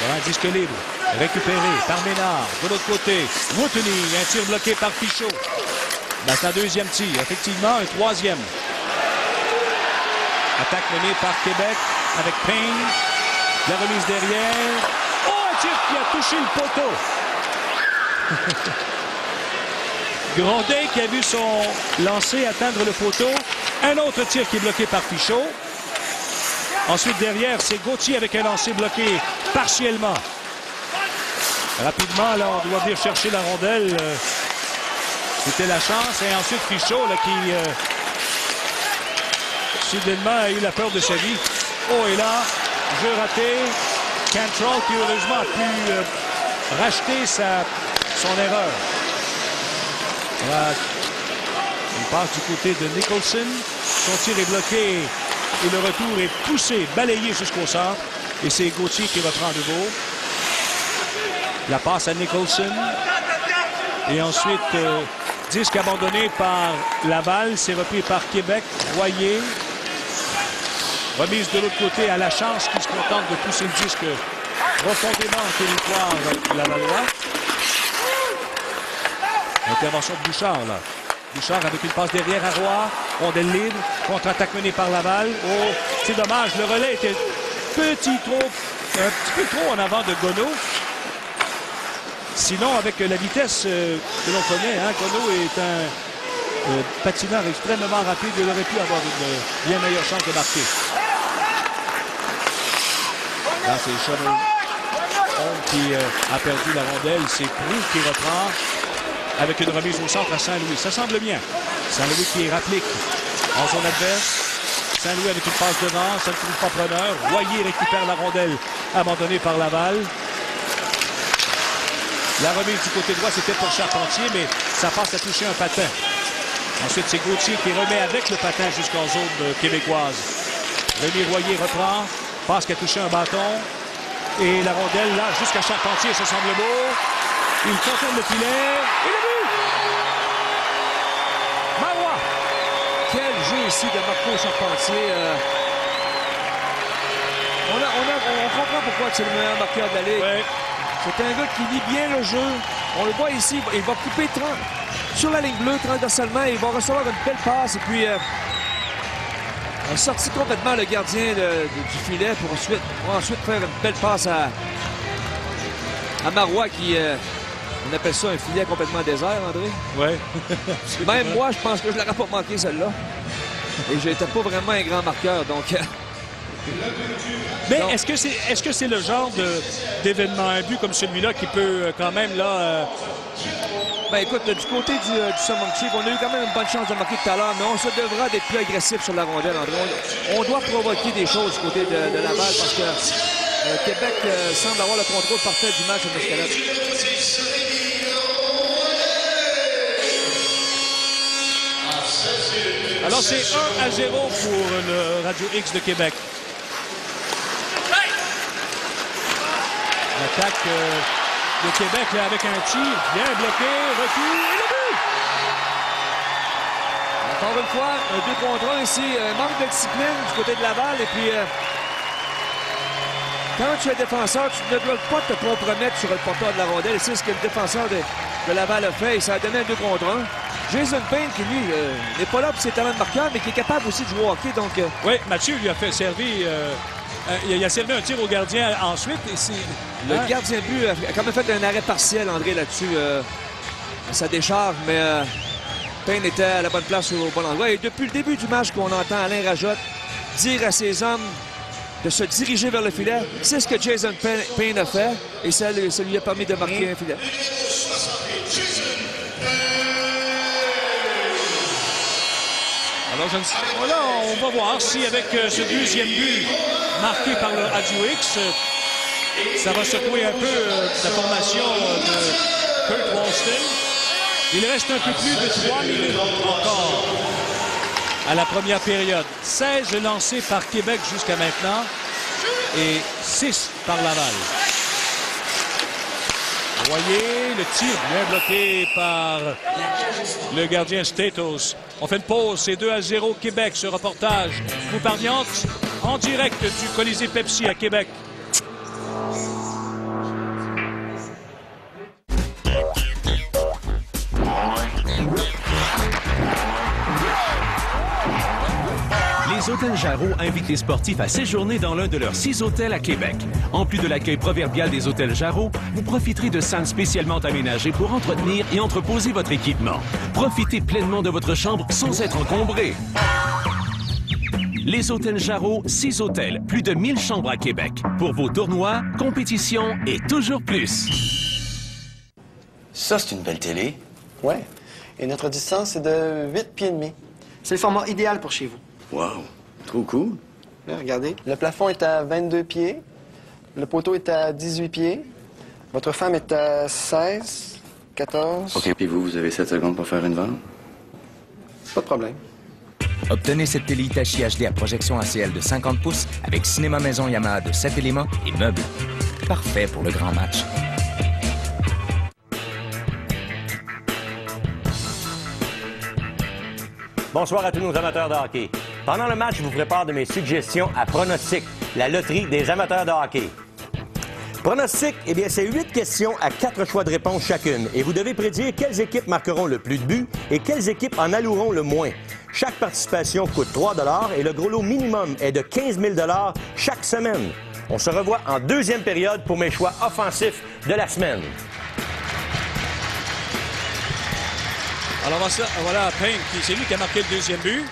Voilà un disque libre. Récupéré par Ménard. De l'autre côté, Whitney, un tir bloqué par Pichot. Ben, c'est un deuxième tir. Effectivement, un troisième. Attaque menée par Québec avec Payne. La remise derrière. Oh, un tir qui a touché le poteau. Grondin qui a vu son lancer atteindre le poteau. Un autre tir qui est bloqué par Pichot. Ensuite, derrière, c'est Gauthier avec un lancer bloqué partiellement. Rapidement, là, on doit venir chercher la rondelle. C'était la chance. Et ensuite, Pichot, là, qui soudainement a eu la peur de sa vie. Oh, et là, jeu raté. Cantrell qui, heureusement, a pu racheter son erreur. Voilà. Il passe du côté de Nicholson. Son tir est bloqué et le retour est poussé, balayé jusqu'au centre. Et c'est Gauthier qui reprend de nouveau. La passe à Nicholson. Et ensuite, disque abandonné par Laval. C'est repris par Québec. Royer. Remise de l'autre côté à la chance qui se contente de pousser le disque profondément en territoire lavallois. Intervention de Bouchard, là. Bouchard avec une passe derrière à Roy. Rondelle libre. Contre-attaque menée par Laval. Oh, c'est dommage. Le relais était un petit peu trop en avant de Gonneau. Sinon, avec la vitesse que l'on connaît, hein, Gonneau est un patineur extrêmement rapide. Il aurait pu avoir une bien meilleure chance de marquer. Là, c'est Shovel qui a perdu la rondelle. C'est Proulx qui reprend avec une remise au centre à Saint-Louis. Ça semble bien. Saint-Louis qui rapplique en zone adverse. Saint-Louis avec une passe devant. Ça ne trouve pas preneur. Royer récupère la rondelle abandonnée par Laval. La remise du côté droit, c'était pour Charpentier, mais sa passe a touché un patin. Ensuite, c'est Gauthier qui remet avec le patin jusqu'en zone québécoise. Rémi Royer reprend. Passe qui a touché un bâton. Et la rondelle, là, jusqu'à Charpentier, ça semble beau. Il contourne le filet. Et le but! Marois! Quel jeu ici de Marco Charpentier. On comprend pourquoi c'est le meilleur marqueur de la Ligue. Ouais. C'est un gars qui lit bien le jeu. On le voit ici, il va couper sur la ligne bleue transversalement. Il va recevoir une belle passe. Et puis, il a sorti complètement le gardien du filet pour ensuite faire une belle passe à Marois qui... on appelle ça un filet complètement désert, André. Oui. Même moi, je pense que je ne l'aurais pas manqué, celle-là. Et je n'étais pas vraiment un grand marqueur, donc... Mais est-ce que c'est le genre d'événement, un but comme celui-là qui peut quand même, là... Ben écoute, du côté du Summon Chief, on a eu quand même une bonne chance de marquer tout à l'heure, mais on se devra d'être plus agressif sur la rondelle, André. On doit provoquer des choses du côté de Laval parce que Québec semble avoir le contrôle parfait du match à Mescalette. Alors, c'est 1-0 pour le Radio X de Québec. L'attaque de Québec là, avec un tir bien bloqué, recul et le but! Encore une fois, un 2 contre 1 ici. Manque de discipline du côté de Laval. Et puis, quand tu es défenseur, tu ne dois pas te compromettre sur le porteur de la rondelle. Et c'est ce que le défenseur de Laval a fait. Et ça a donné un 2 contre 1. Jason Payne, qui lui n'est pas là pour ses talents de marqueur, mais qui est capable aussi de jouer au hockey. Donc, oui, Mathieu lui a fait servir. Il a servi un tir au gardien ensuite. Et le gardien de but a quand même fait un arrêt partiel, André, là-dessus. Ça décharge, mais Payne était à la bonne place au bon endroit. Et depuis le début du match qu'on entend Alain Rajotte dire à ses hommes de se diriger vers le filet, c'est ce que Jason Payne a fait. Et ça lui a permis de marquer un filet. Alors, voilà, on va voir si avec ce deuxième but marqué par le Radio X, Ça va secouer un peu la formation de Kurt Walston. Il reste un peu plus de 3 minutes encore à la première période. 16 lancés par Québec jusqu'à maintenant et 6 par Laval. Vous voyez le tir bien bloqué par le gardien Statos. On fait une pause, c'est 2-0 Québec. Ce reportage vous parviante en direct du Colisée Pepsi à Québec. Les Hôtels Jarreau invitent les sportifs à séjourner dans l'un de leurs 6 hôtels à Québec. En plus de l'accueil proverbial des Hôtels Jarreau, vous profiterez de salles spécialement aménagées pour entretenir et entreposer votre équipement. Profitez pleinement de votre chambre sans être encombré. Les Hôtels Jarreau, 6 hôtels, plus de 1000 chambres à Québec. Pour vos tournois, compétitions et toujours plus. Ça, c'est une belle télé. Ouais. Et notre distance est de 8 pieds et demi. C'est le format idéal pour chez vous. Wow, trop cool. Là, regardez. Le plafond est à 22 pieds. Le poteau est à 18 pieds. Votre femme est à 16, 14... OK, puis vous avez 7 secondes pour faire une vente? Pas de problème. Obtenez cette télé Hitachi HD à projection ACL de 50 pouces avec cinéma maison Yamaha de 7 éléments et meubles. Parfait pour le grand match. Bonsoir à tous nos amateurs de hockey. Pendant le match, je vous prépare de mes suggestions à Pronostic, la loterie des amateurs de hockey. Pronostic, eh bien, c'est 8 questions à 4 choix de réponse chacune. Et vous devez prédire quelles équipes marqueront le plus de buts et quelles équipes en alloueront le moins. Chaque participation coûte 3 $ et le gros lot minimum est de 15 000 $ chaque semaine. On se revoit en deuxième période pour mes choix offensifs de la semaine. Alors voilà Payne, c'est lui qui a marqué le deuxième but.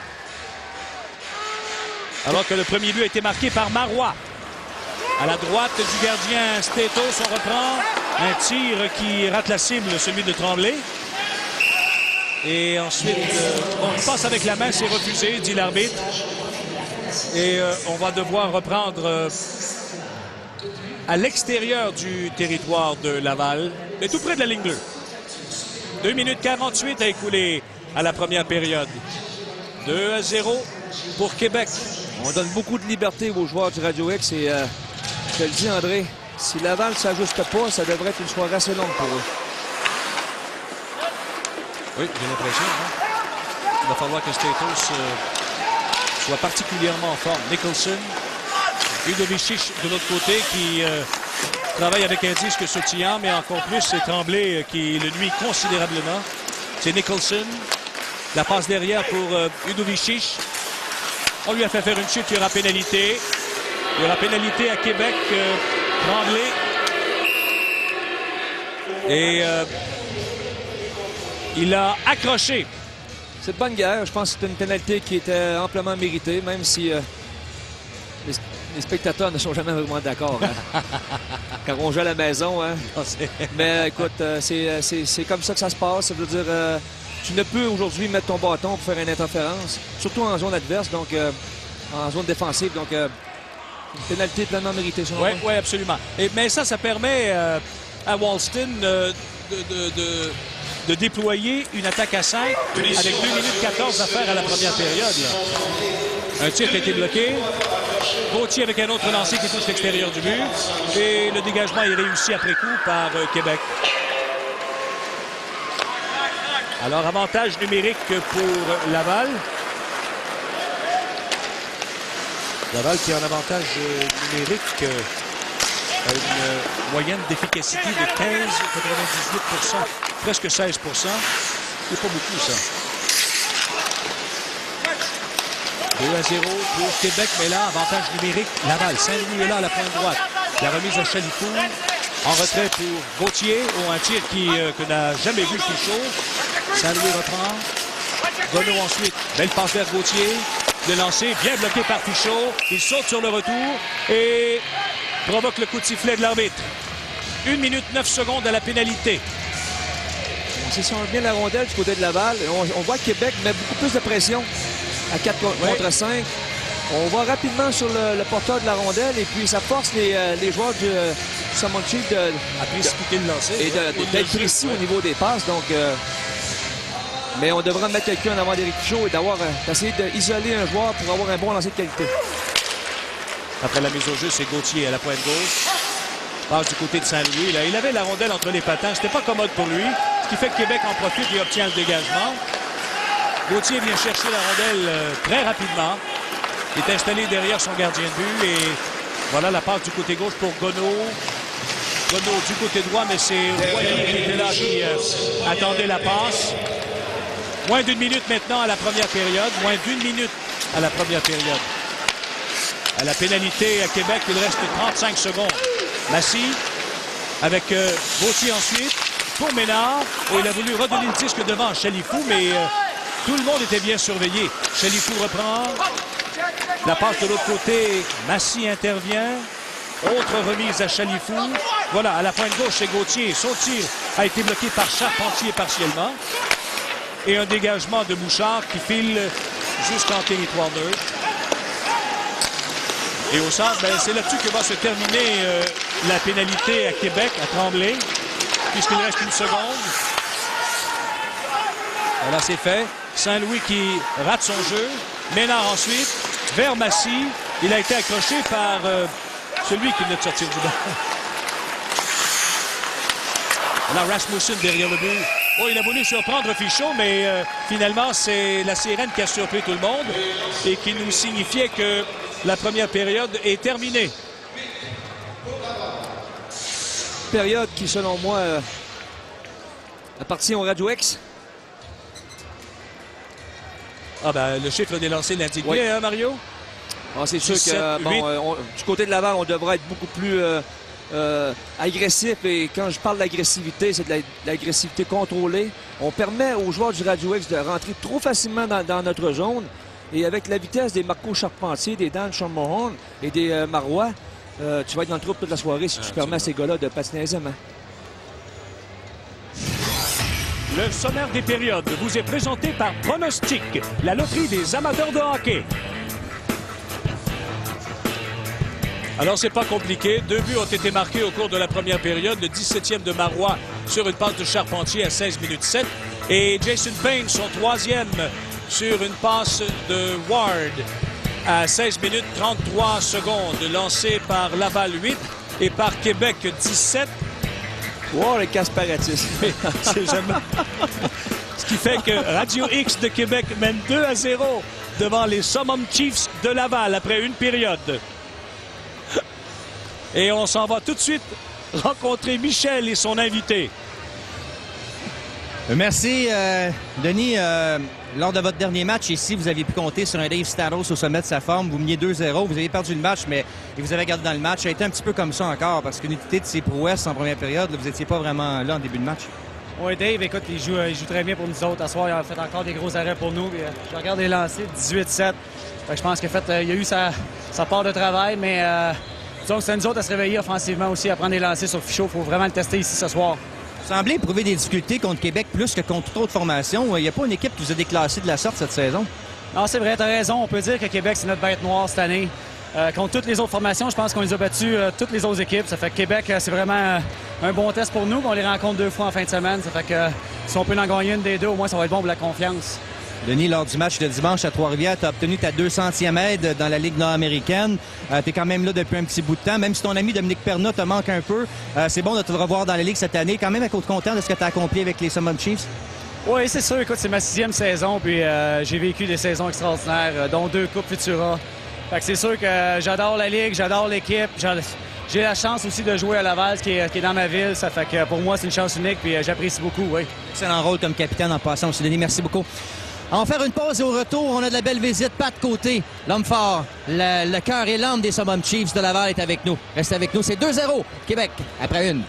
Alors que le premier but a été marqué par Marois. À la droite du gardien Statos, on reprend un tir qui rate la cible, celui de Tremblay. Et ensuite, on passe avec la main, c'est refusé, dit l'arbitre. Et on va devoir reprendre à l'extérieur du territoire de Laval, mais tout près de la ligne bleue. 2 minutes 48 à écouler à la première période. 2-0 pour Québec. On donne beaucoup de liberté aux joueurs du Radio X et je te le dis, André, si Laval ne s'ajuste pas, ça devrait être une soirée assez longue pour eux. Oui, j'ai l'impression. Hein? Il va falloir que Statos soit particulièrement en forme. Nicholson, Udovicic de l'autre côté qui travaille avec un disque sautillant, mais encore plus, c'est Tremblay qui le nuit considérablement. C'est Nicholson. La passe derrière pour Udovicic. On lui a fait faire une chute, il y aura pénalité. Il y aura pénalité à Québec. Tremblay. Et il a accroché. C'est de bonne guerre. Je pense que c'est une pénalité qui était amplement méritée, même si les spectateurs ne sont jamais vraiment d'accord. Hein? Quand on joue à la maison. Hein? Mais écoute, c'est comme ça que ça se passe. Ça veut dire, tu ne peux aujourd'hui mettre ton bâton pour faire une interférence, surtout en zone adverse, donc en zone défensive. Donc, une pénalité pleinement méritée. Oui, absolument. Mais ça permet à Walston de déployer une attaque à 5 avec 2 minutes 14 à faire à la première période. Là. Un tir qui a été bloqué. Gauthier avec un autre lancé qui touche l'extérieur du but. Et le dégagement est réussi après coup par Québec. Alors, avantage numérique pour Laval. Laval qui a un avantage numérique a une moyenne d'efficacité de 15,98 %, presque 16 %. C'est pas beaucoup, ça. 2-0 pour Québec, mais là, avantage numérique, Laval. Saint-Louis est là à la pointe droite. La remise à Chalifour. En retrait pour Gauthier, ou un tir que n'a jamais vu Fichot. Saint-Louis reprend. Renaud ensuite. Belle passe vers Gauthier. Le lancer, bien bloqué par Fichot. Il saute sur le retour et provoque le coup de sifflet de l'arbitre. 1 minute 9 secondes à la pénalité. On sait si on revient la rondelle du côté de Laval. On voit que Québec met beaucoup plus de pression à 4 contre 5. On va rapidement sur le porteur de la rondelle et puis ça force les joueurs Samonchi à précipiter le lancer. Et d'être précis au niveau des passes. Donc, mais on devra mettre quelqu'un en avant d'Éric Pichaud et d'essayer d'isoler un joueur pour avoir un bon lancer de qualité. Après la mise au jeu, c'est Gauthier à la pointe gauche. Passe du côté de Saint-Louis. Là, il avait la rondelle entre les patins. C'était pas commode pour lui. Ce qui fait que Québec en profite et obtient le dégagement. Gauthier vient chercher la rondelle très rapidement. Il est installé derrière son gardien de but. Et voilà la passe du côté gauche pour Gonneau. Gonneau du côté droit, mais c'est Royer qui était là, qui attendait la passe. Moins d'une minute maintenant à la première période. Moins d'une minute à la première période. À la pénalité à Québec, il reste 35 secondes. Massy avec Gauthier ensuite pour Ménard. Oh, il a voulu redonner le disque devant Chalifou, mais tout le monde était bien surveillé. Chalifou reprend. La passe de l'autre côté, Massy intervient. Autre remise à Chalifou. Voilà, à la pointe gauche, c'est Gauthier. Son tir a été bloqué par Charpentier partiellement. Et un dégagement de Bouchard qui file jusqu'en territoire neutre. Et au centre, c'est là-dessus que va se terminer la pénalité à Québec, à Tremblay, puisqu'il reste une seconde. Voilà, c'est fait. Saint-Louis qui rate son jeu. Ménard ensuite, vers Massy. Il a été accroché par celui qui venait de sortir du banc. Voilà, Rasmussen derrière le but. Oh, il a voulu surprendre Fichot, mais finalement, c'est la sirène qui a surpris tout le monde et qui nous signifiait que la première période est terminée. Période qui, selon moi, appartient au Radio X. Ah ben, le chiffre des lancers l'indique bien, hein, Mario? Ah, c'est sûr que du côté de Laval, on devrait être beaucoup plus agressif. Et quand je parle d'agressivité, c'est de l'agressivité contrôlée. On permet aux joueurs du Radio X de rentrer trop facilement dans notre zone. Et avec la vitesse des Marco Charpentier, des Dan Schaumahorn et des Marois, tu vas être dans le troupe toute la soirée si tu permets à ces gars-là de patiner aisément. Le sommaire des périodes vous est présenté par Pronostic, la loterie des amateurs de hockey. Alors, c'est pas compliqué. 2 buts ont été marqués au cours de la première période. Le 17e de Marois sur une passe de Charpentier à 16 minutes 7. Et Jason Payne, son 3e sur une passe de Ward à 16 minutes 33 secondes. Lancé par Laval 8 et par Québec 17. Wow, les Casparatis. C'est jamais... Ce qui fait que Radio X de Québec mène 2-0 devant les Summum Chiefs de Laval après une période. Et on s'en va tout de suite rencontrer Michel et son invité. Merci, Denis. Lors de votre dernier match ici, vous aviez pu compter sur un Dave Staros au sommet de sa forme. Vous meniez 2-0. Vous avez perdu le match, mais vous avez gardé dans le match. Ça a été un petit peu comme ça encore, parce qu'une unité de ses prouesses en première période, là, vous n'étiez pas vraiment là en début de match. Oui, Dave, écoute, il joue très bien pour nous autres. À soir, il a fait encore des gros arrêts pour nous. Puis, je regarde les lancers, 18-7. Je pense qu'il a eu sa part de travail, mais disons que c'est nous autres à se réveiller offensivement aussi, à prendre des lancers sur Fichot. Il faut vraiment le tester ici ce soir. Vous semblez éprouver des difficultés contre Québec plus que contre toute autre formation. Il n'y a pas une équipe qui vous a déclassé de la sorte cette saison? Non, c'est vrai, tu as raison. On peut dire que Québec, c'est notre bête noire cette année. Contre toutes les autres formations, je pense qu'on les a battus, toutes les autres équipes. Ça fait que Québec, c'est vraiment un bon test pour nous. On les rencontre 2 fois en fin de semaine. Ça fait que si on peut en gagner une des deux, au moins, ça va être bon pour la confiance. Denis, lors du match de dimanche à Trois-Rivières, tu as obtenu ta 200e aide dans la Ligue nord-américaine. Tu es quand même là depuis un petit bout de temps. Même si ton ami Dominique Perna te manque un peu, c'est bon de te revoir dans la Ligue cette année. Quand même, à côté content de ce que tu as accompli avec les Summum Chiefs? Oui, c'est sûr. Écoute, c'est ma 6e saison, puis j'ai vécu des saisons extraordinaires, dont 2 Coupes Futura. Fait que c'est sûr que j'adore la Ligue, j'adore l'équipe. J'ai la chance aussi de jouer à Laval, qui est dans ma ville. Ça fait que pour moi, c'est une chance unique, puis j'apprécie beaucoup, oui. Excellent rôle comme capitaine en passant aussi, Denis. Merci beaucoup. On va faire une pause et au retour, on a de la belle visite. Pat Côté, l'homme fort, le cœur et l'âme des Summum Chiefs de Laval est avec nous. Reste avec nous, c'est 2-0, Québec, après une.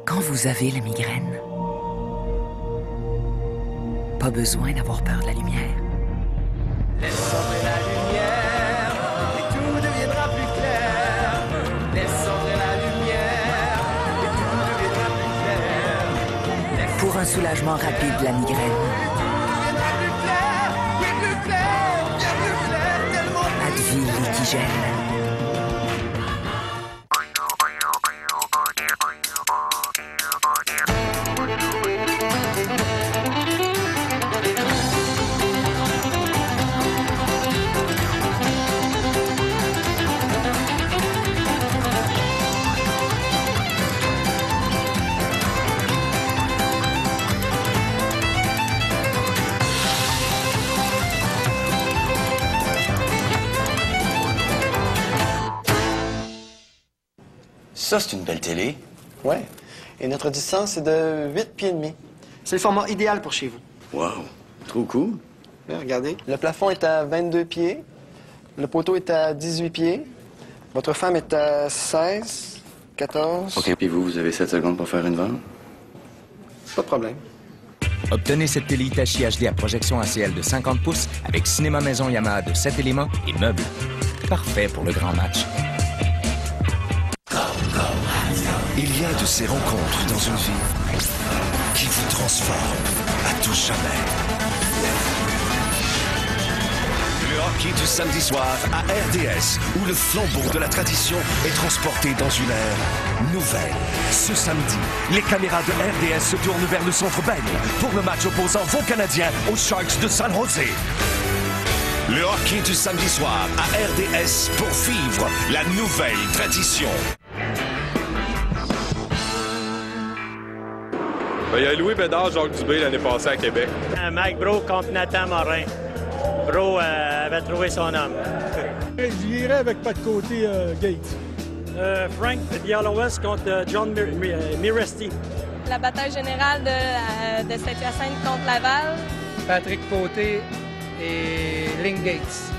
Quand vous avez la migraine, pas besoin d'avoir peur de la lumière. Laisse tomber la lumière. soulagement rapide de la migraine. Advil Liquigel. Ça, c'est une belle télé. Ouais. Et notre distance est de 8 pieds et demi. C'est le format idéal pour chez vous. Wow, trop cool. Là, regardez. Le plafond est à 22 pieds. Le poteau est à 18 pieds. Votre femme est à 16, 14... OK, puis vous avez 7 secondes pour faire une vente? Pas de problème. Obtenez cette télé Hitachi HD à projection ACL de 50 pouces avec cinéma maison Yamaha de 7 éléments et meubles. Parfait pour le grand match. Il y a de ces rencontres dans une vie qui vous transforment à tout jamais. Le hockey du samedi soir à RDS, où le flambeau de la tradition est transporté dans une ère nouvelle. Ce samedi, les caméras de RDS se tournent vers le Centre Bell pour le match opposant vos Canadiens aux Sharks de San Jose. Le hockey du samedi soir à RDS pour vivre la nouvelle tradition. Il y a Louis Bédard, Jacques Dubé l'année passée à Québec. Mike Bro contre Nathan Morin. Bro avait trouvé son homme. J'irais avec pas de côté Gates. Frank Bialowes contre John Miresti. La bataille générale de Saint-Hyacinthe contre Laval. Patrick Côté et Lynn Gates.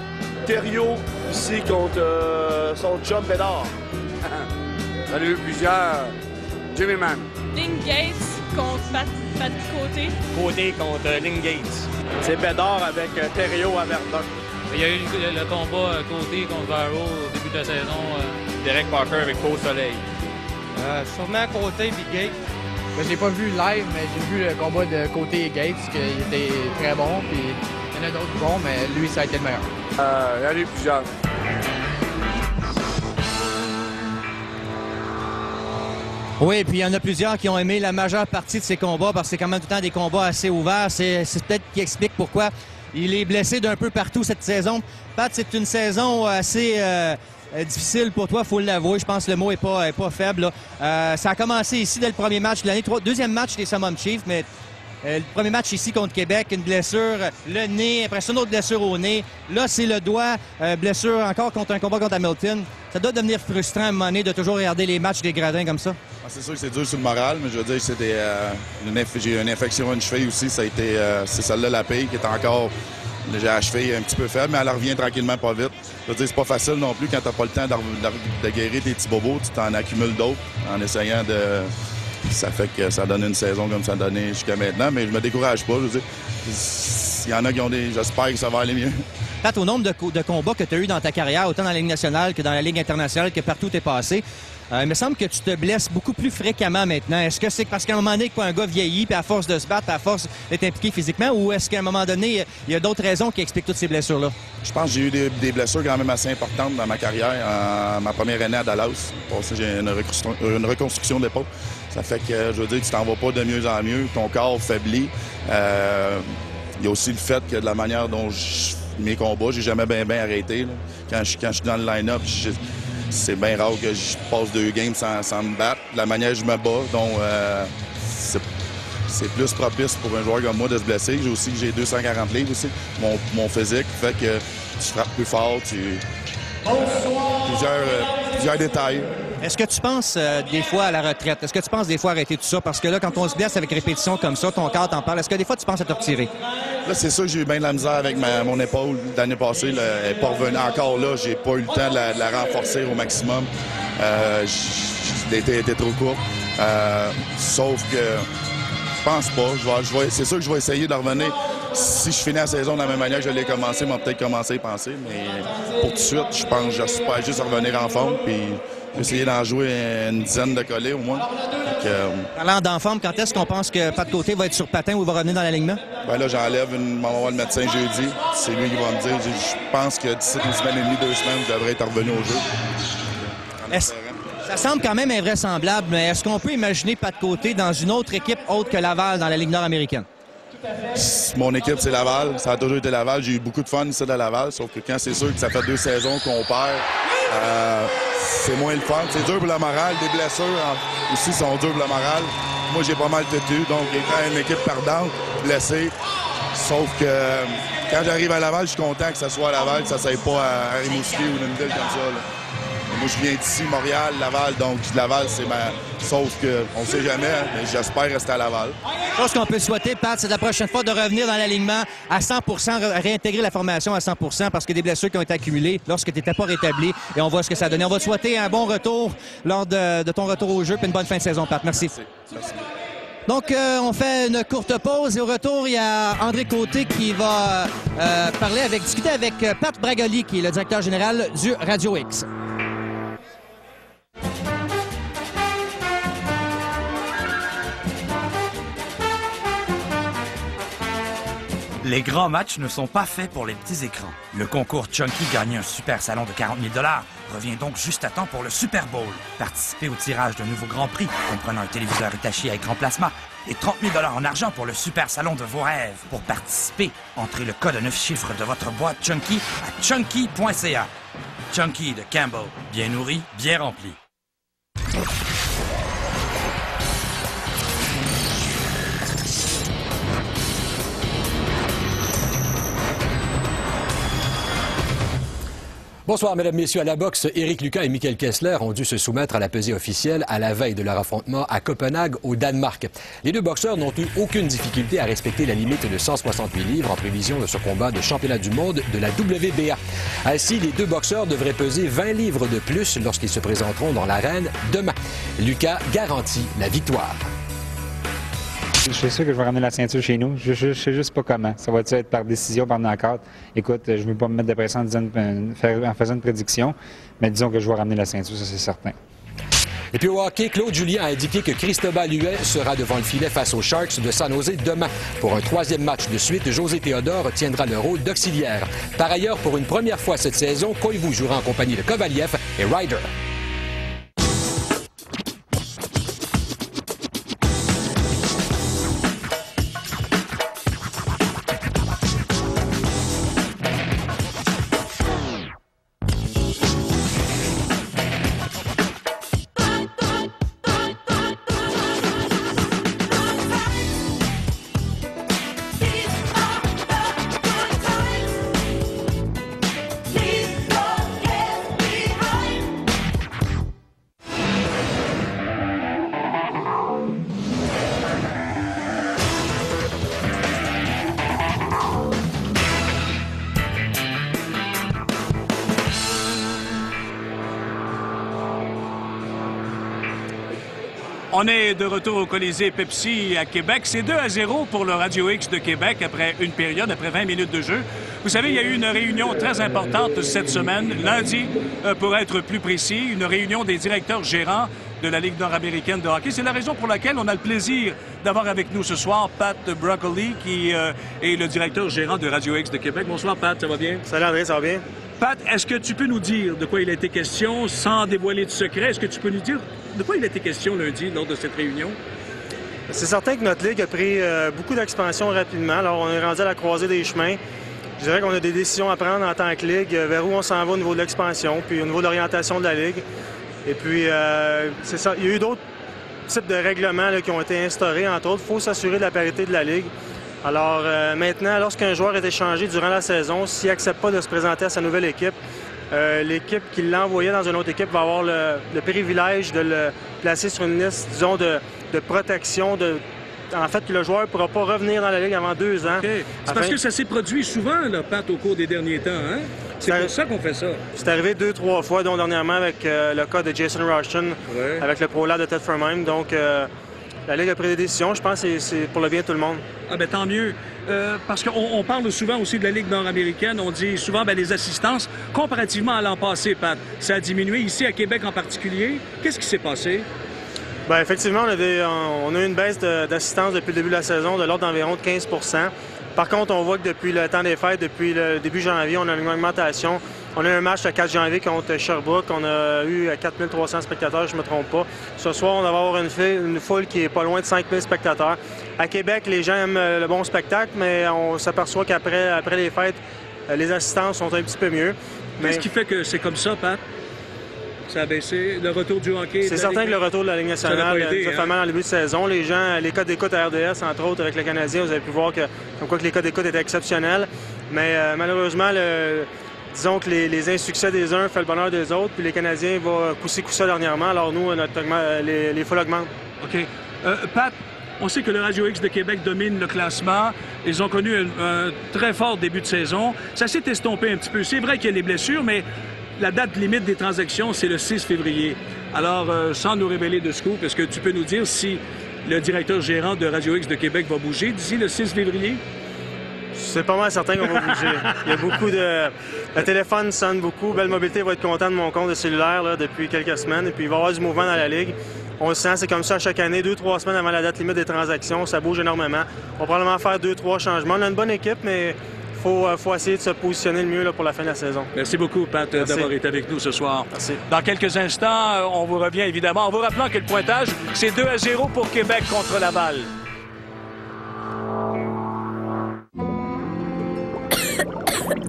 Thériault ici contre son chum Bédard. J'en ai eu plusieurs. Jimmy Man. Lynn Gates contre Patrick Côté. Côté contre Lynn Gates. C'est Bédard avec Thériault à Verdun. Il y a eu le combat Côté contre Varro au début de la saison. Derek Parker avec Beau Soleil. Sûrement Côté et Gates. Je l'ai pas vu live, mais j'ai vu le combat de Côté et Gates, qu'il était très bon. Puis il y en a d'autres bons, mais lui, ça a été le meilleur. Il y en a eu plusieurs. Oui, puis il y en a plusieurs qui ont aimé la majeure partie de ces combats parce que c'est quand même tout le temps des combats assez ouverts. C'est peut-être qui explique pourquoi il est blessé d'un peu partout cette saison. Pat, c'est une saison assez difficile pour toi, il faut l'avouer. Je pense que le mot est pas faible. Ça a commencé ici dès le premier match de l'année. Deuxième match des Summum Chiefs, mais le premier match ici contre Québec, une blessure, le nez, après ça une autre blessure au nez. Là, c'est le doigt, blessure encore contre un combat contre Hamilton. Ça doit devenir frustrant à un moment donné de toujours regarder les matchs des gradins comme ça. C'est sûr que c'est dur sur le moral, mais je veux dire, j'ai une infection à une cheville aussi. Ça a été, c'est celle-là la paye qui est encore... J'ai la cheville un petit peu faible, mais elle revient tranquillement pas vite. Je veux dire, c'est pas facile non plus quand t'as pas le temps de guérir tes petits bobos. Tu t'en accumules d'autres en essayant de... Ça fait que ça donne une saison comme ça a donné jusqu'à maintenant, mais je me décourage pas. Je veux dire, il y en a qui ont des... J'espère que ça va aller mieux. Pat, au nombre de combats que tu as eu dans ta carrière, autant dans la Ligue nationale que dans la Ligue internationale, que partout où tu es passé, il me semble que tu te blesses beaucoup plus fréquemment maintenant. Est-ce que c'est parce qu'à un moment donné, un gars vieillit, puis à force de se battre, puis à force d'être impliqué physiquement, ou est-ce qu'à un moment donné, il y a d'autres raisons qui expliquent toutes ces blessures-là? Je pense que j'ai eu des blessures quand même assez importantes dans ma carrière. Ma première année à Dallas, j'ai une reconstruction d'épaule. Ça fait que, je veux dire, tu t'en vas pas de mieux en mieux. Ton corps faiblit. Il y a aussi le fait que de la manière dont mes combats, j'ai jamais bien arrêté. Là. Quand je suis dans le line-up, c'est bien rare que je passe 2 games sans me battre. De la manière dont je me bats, donc c'est plus propice pour un joueur comme moi de se blesser. J'ai 240 livres aussi. Mon physique fait que tu frappes plus fort, plusieurs détails. Est-ce que tu penses des fois à la retraite? Est-ce que tu penses des fois arrêter tout ça? Parce que là, quand on se blesse avec répétition comme ça, ton corps t'en parle. Est-ce que des fois tu penses à te retirer? Là, c'est sûr que j'ai eu bien de la misère avec mon épaule l'année passée. Là, elle n'est pas revenue encore là. J'ai pas eu le temps de la renforcer au maximum. L'été était trop court. Sauf que je pense pas. C'est sûr que je vais essayer de revenir. Si je finis la saison de la même manière que je l'ai commencé, je vais peut-être commencer à penser. Mais pour tout de suite, je pense que j'espère juste revenir en forme. Puis J'ai essayé d'en jouer une dizaine de collés au moins. Parlant d'en forme, quand est-ce qu'on pense que Pat Côté va être sur patin ou va revenir dans l'alignement? Ben là, j'enlève on va voir le médecin jeudi. C'est lui qui va me dire. Je pense que d'ici une semaine et demie, 2 semaines, je devrais être revenu au jeu. Ça semble quand même invraisemblable, mais est-ce qu'on peut imaginer Pat Côté dans une autre équipe autre que Laval dans la Ligue nord-américaine? Mon équipe, c'est Laval. Ça a toujours été Laval. J'ai eu beaucoup de fun ici à Laval, sauf que quand c'est sûr que ça fait 2 saisons qu'on perd, c'est moins le fun. C'est dur pour le moral. Des blessures aussi sont dures pour le moral. Moi, j'ai pas mal têtu, donc étant une équipe perdante, blessée. Sauf que quand j'arrive à Laval, je suis content que ça soit à Laval, que ça ne s'aille pas à Rimouski ou une ville comme ça. Là. Moi, je viens d'ici, Montréal, Laval, donc Laval, c'est ma... Sauf qu'on ne sait jamais, mais j'espère rester à Laval. Ce qu'on peut souhaiter, Pat, c'est la prochaine fois de revenir dans l'alignement à 100 réintégrer la formation à 100 parce que des blessures qui ont été accumulées lorsque tu n'étais pas rétabli. Et on voit ce que ça a donné. On va te souhaiter un bon retour lors de ton retour au jeu, puis une bonne fin de saison, Pat. Merci. Merci. Donc, on fait une courte pause et au retour, il y a André Côté qui va discuter avec Pat Bragoli, qui est le directeur général du Radio X. Les grands matchs ne sont pas faits pour les petits écrans. Le concours Chunky gagner un super salon de 40 000 $ revient donc juste à temps pour le Super Bowl. Participez au tirage d'un nouveau grand prix comprenant un téléviseur Hitachi à écran plasma et 30 000 $ en argent pour le super salon de vos rêves. Pour participer, entrez le code 9 chiffres de votre boîte Chunky à chunky.ca. Chunky de Campbell, bien nourri, bien rempli. Bonsoir, mesdames, messieurs. À la boxe, Éric Lucas et Michael Kessler ont dû se soumettre à la pesée officielle à la veille de leur affrontement à Copenhague, au Danemark. Les deux boxeurs n'ont eu aucune difficulté à respecter la limite de 168 livres en prévision de ce combat de championnat du monde de la WBA. Ainsi, les deux boxeurs devraient peser 20 livres de plus lorsqu'ils se présenteront dans l'arène demain. Lucas garantit la victoire. Je suis sûr que je vais ramener la ceinture chez nous. Je sais juste pas comment. Ça va être par décision, par knock-out? Écoute, je ne veux pas me mettre de pression en faisant une prédiction, mais disons que je vais ramener la ceinture, ça c'est certain. Et puis au hockey, Claude Julien a indiqué que Cristobal Huet sera devant le filet face aux Sharks de San Jose demain. Pour un 3e match de suite, José Théodore tiendra le rôle d'auxiliaire. Par ailleurs, pour une première fois cette saison, Koivu jouera en compagnie de Kovaliev et Ryder. On est de retour au Colisée Pepsi à Québec. C'est 2-0 pour le Radio X de Québec après une période, après 20 minutes de jeu. Vous savez, il y a eu une réunion très importante cette semaine, lundi, pour être plus précis, une réunion des directeurs gérants de la Ligue nord-américaine de hockey. C'est la raison pour laquelle on a le plaisir d'avoir avec nous ce soir Pat Bragoli, qui est le directeur gérant de Radio X de Québec. Bonsoir, Pat, ça va bien? Salut, André, ça va bien? Pat, est-ce que tu peux nous dire de quoi il a été question sans dévoiler de secret? Est-ce que tu peux nous dire de quoi il a été question lundi lors de cette réunion? C'est certain que notre Ligue a pris beaucoup d'expansion rapidement. Alors, on est rendu à la croisée des chemins. Je dirais qu'on a des décisions à prendre en tant que Ligue vers où on s'en va au niveau de l'expansion, puis au niveau de l'orientation de la Ligue. Et puis, c'est ça. Il y a eu d'autres types de règlements là, qui ont été instaurés, entre autres. Il faut s'assurer de la parité de la Ligue. Alors maintenant, lorsqu'un joueur est échangé durant la saison, s'il n'accepte pas de se présenter à sa nouvelle équipe, l'équipe qui l'a envoyé dans une autre équipe va avoir le privilège de le placer sur une liste, disons, de protection. En fait, que le joueur ne pourra pas revenir dans la Ligue avant 2 ans. Okay. C'est parce que ça s'est produit souvent, là, Pat, au cours des derniers temps. Hein? C'est pour ça qu'on fait ça. C'est arrivé 2-3 fois, dont dernièrement avec le cas de Jason Rushton, avec le prolab de Ted Fermheim. Donc, la Ligue a pris des décisions. Je pense que c'est pour le bien de tout le monde. Ah ben tant mieux. Parce qu'on parle souvent aussi de la Ligue nord-américaine. On dit souvent les assistances, comparativement à l'an passé, Pat, ça a diminué ici à Québec en particulier. Qu'est-ce qui s'est passé? Bien, effectivement, on a eu une baisse d'assistance depuis le début de la saison de l'ordre d'environ de 15 %. Par contre, on voit que depuis le temps des fêtes, depuis le début janvier, on a une augmentation. On a eu un match le 4 janvier contre Sherbrooke. On a eu 4300 spectateurs, je ne me trompe pas. Ce soir, on va avoir une foule qui est pas loin de 5000 spectateurs. À Québec, les gens aiment le bon spectacle, mais on s'aperçoit qu'après les fêtes, les assistances sont un petit peu mieux. Qu'est-ce qui fait que c'est comme ça, Pat? Ça a baissé. Le retour du hockey? C'est certain que le retour de la Ligue nationale nous a fait mal en début de saison. Les gens, les codes d'écoute à RDS, entre autres, avec le Canadien, vous avez pu voir que les codes d'écoute étaient exceptionnels. Mais malheureusement, disons que les insuccès des uns font le bonheur des autres, puis les Canadiens vont coup-ci, coup-ça dernièrement. Alors nous, les foules augmentent. OK. Pat, on sait que le Radio X de Québec domine le classement. Ils ont connu un très fort début de saison. Ça s'est estompé un petit peu. C'est vrai qu'il y a les blessures, mais la date limite des transactions, c'est le 6 février. Alors, sans nous révéler de scoop, est-ce que tu peux nous dire si le directeur gérant de Radio X de Québec va bouger d'ici le 6 février? C'est pas mal certain qu'on va bouger. Il y a beaucoup de... Le téléphone sonne beaucoup. Belle Mobilité va être content de mon compte de cellulaire là, depuis quelques semaines. Et puis, il va y avoir du mouvement dans la Ligue. On le sent, c'est comme ça chaque année, 2-3 semaines avant la date limite des transactions. Ça bouge énormément. On va probablement faire 2-3 changements. On a une bonne équipe, mais il faut essayer de se positionner le mieux là, pour la fin de la saison. Merci beaucoup, Pat, d'avoir été avec nous ce soir. Merci. Dans quelques instants, on vous revient évidemment en vous rappelant que le pointage, c'est 2-0 pour Québec contre Laval.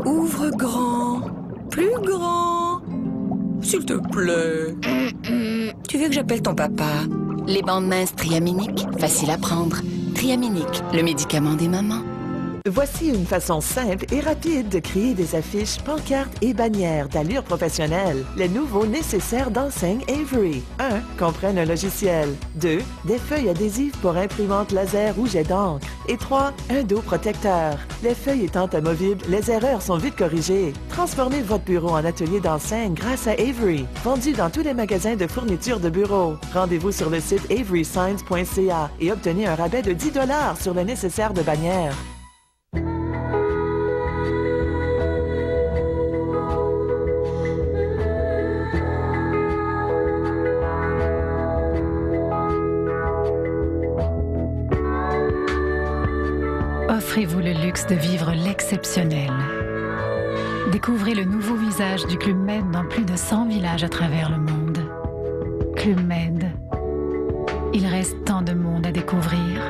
Ouvre grand, plus grand, s'il te plaît. Tu veux que j'appelle ton papa? Les bandes minces Triaminique, facile à prendre. Triaminique, le médicament des mamans. Voici une façon simple et rapide de créer des affiches, pancartes et bannières d'allure professionnelle. Les nouveaux nécessaires d'enseigne Avery. 1. Comprennent un logiciel. 2. Des feuilles adhésives pour imprimantes laser ou jet d'encre. Et 3. Un dos protecteur. Les feuilles étant amovibles, les erreurs sont vite corrigées. Transformez votre bureau en atelier d'enseigne grâce à Avery. Vendu dans tous les magasins de fourniture de bureau. Rendez-vous sur le site averysigns.ca et obtenez un rabais de 10 $ sur le nécessaire de bannière. Offrez-vous le luxe de vivre l'exceptionnel. Découvrez le nouveau visage du Club Med dans plus de 100 villages à travers le monde. Club Med. Il reste tant de monde à découvrir.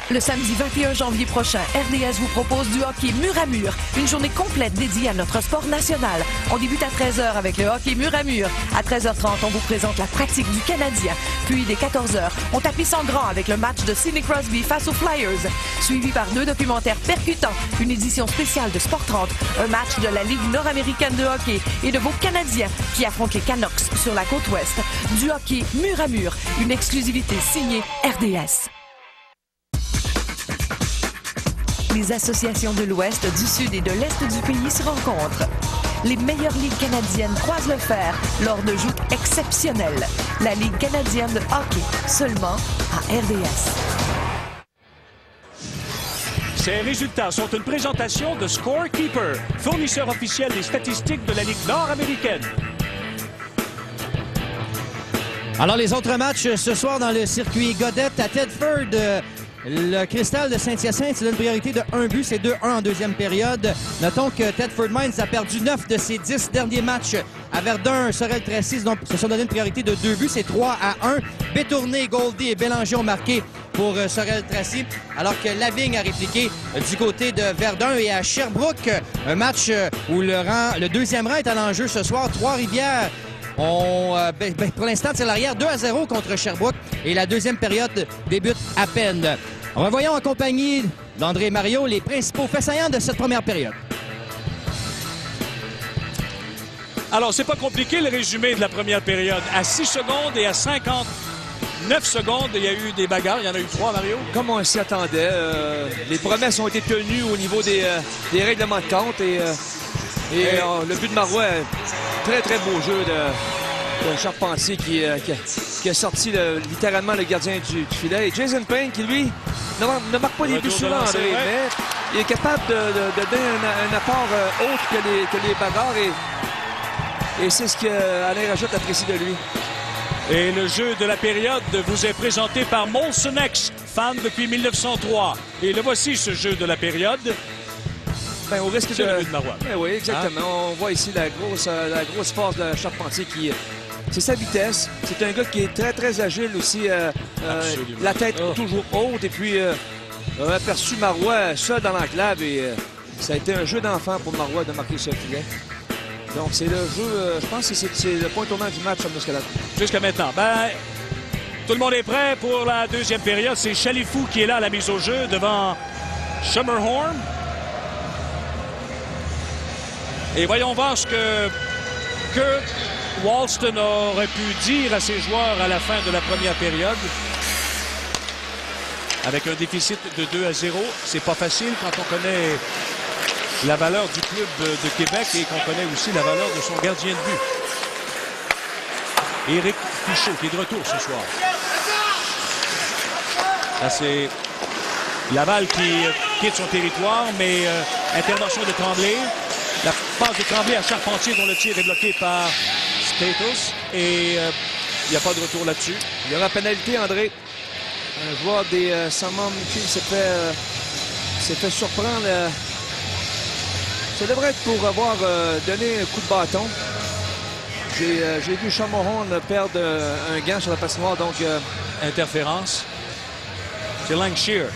Le samedi 21 janvier prochain, RDS vous propose du hockey mur à mur, une journée complète dédiée à notre sport national. On débute à 13h avec le hockey mur à mur. À 13h30, on vous présente la pratique du Canadien. Puis dès 14h, on tapisse en grand avec le match de Sidney Crosby face aux Flyers. Suivi par 2 documentaires percutants, une édition spéciale de Sport 30, un match de la Ligue nord-américaine de hockey et de vos Canadiens qui affrontent les Canucks sur la côte ouest. Du hockey mur à mur, une exclusivité signée RDS. Les associations de l'Ouest, du Sud et de l'Est du pays se rencontrent. Les meilleures ligues canadiennes croisent le fer lors de joutes exceptionnelles. La Ligue canadienne de hockey, seulement à RDS. Ces résultats sont une présentation de Scorekeeper, fournisseur officiel des statistiques de la Ligue nord-américaine. Alors, les autres matchs ce soir dans le circuit Godette à Tedford. Le Cristal de Saint-Hyacinthe, c'est une priorité de 1 but, c'est 2-1 en deuxième période. Notons que Tedford Mines a perdu 9 de ses 10 derniers matchs. À Verdun, Sorel-Tracy se sont donné une priorité de 2 buts, c'est 3-1. Bétourné, Goldie et Bélanger ont marqué pour Sorel-Tracy, alors que Lavigne a répliqué du côté de Verdun. Et à Sherbrooke, un match où le deuxième rang est à l'enjeu ce soir. Trois-Rivières pour l'instant, c'est l'arrière 2-0 contre Sherbrooke et la deuxième période débute à peine. Revoyons en compagnie d'André Mario les principaux faits saillants de cette première période. Alors, c'est pas compliqué le résumé de la première période. À 6 secondes et à 59 secondes, il y a eu des bagarres. Il y en a eu 3, Mario. Comme on s'y attendait, les promesses ont été tenues au niveau des règlements de compte et le but de Marois, très, très beau jeu Charpentier qui a sorti littéralement le gardien du filet. Et Jason Payne qui, lui, ne marque pas des buts souvent, André, mais il est capable de donner un apport autre que les bagarres. Et c'est ce qu'Alain Rajotte apprécie de lui. Et le jeu de la période vous est présenté par Molson X, fan depuis 1903. Et le voici, ce jeu de la période. Au risque de Marois. Oui, exactement. Hein? On voit ici la grosse force de Charpentier qui... C'est sa vitesse. C'est un gars qui est très, très agile aussi. La tête toujours haute. Et puis, on a aperçu Marois seul dans l'enclave. Et ça a été un jeu d'enfant pour Marois de marquer ce filet. Donc, c'est le jeu... je pense que c'est le point tournant du match comme escalade. Jusqu'à maintenant. Tout le monde est prêt pour la deuxième période. C'est Chalifou qui est là à la mise au jeu devant Schermerhorn. Et voyons voir ce que Kurt Walston aurait pu dire à ses joueurs à la fin de la première période. Avec un déficit de 2-0, c'est pas facile quand on connaît la valeur du club de Québec et qu'on connaît aussi la valeur de son gardien de but. Éric Fichaud qui est de retour ce soir. Là, c'est Laval qui quitte son territoire, mais intervention de Tremblay. La passe de Tremblay à Charpentier dont le tir est bloqué par Status. Et il n'y a pas de retour là-dessus. Il y aura pénalité, André. Un joueur des Salmon qui s'est fait surprendre. Ça devrait être pour avoir donné un coup de bâton. J'ai vu Schermerhorn perdre un gant sur la patinoire, donc... Interférence. C'est Lancashire.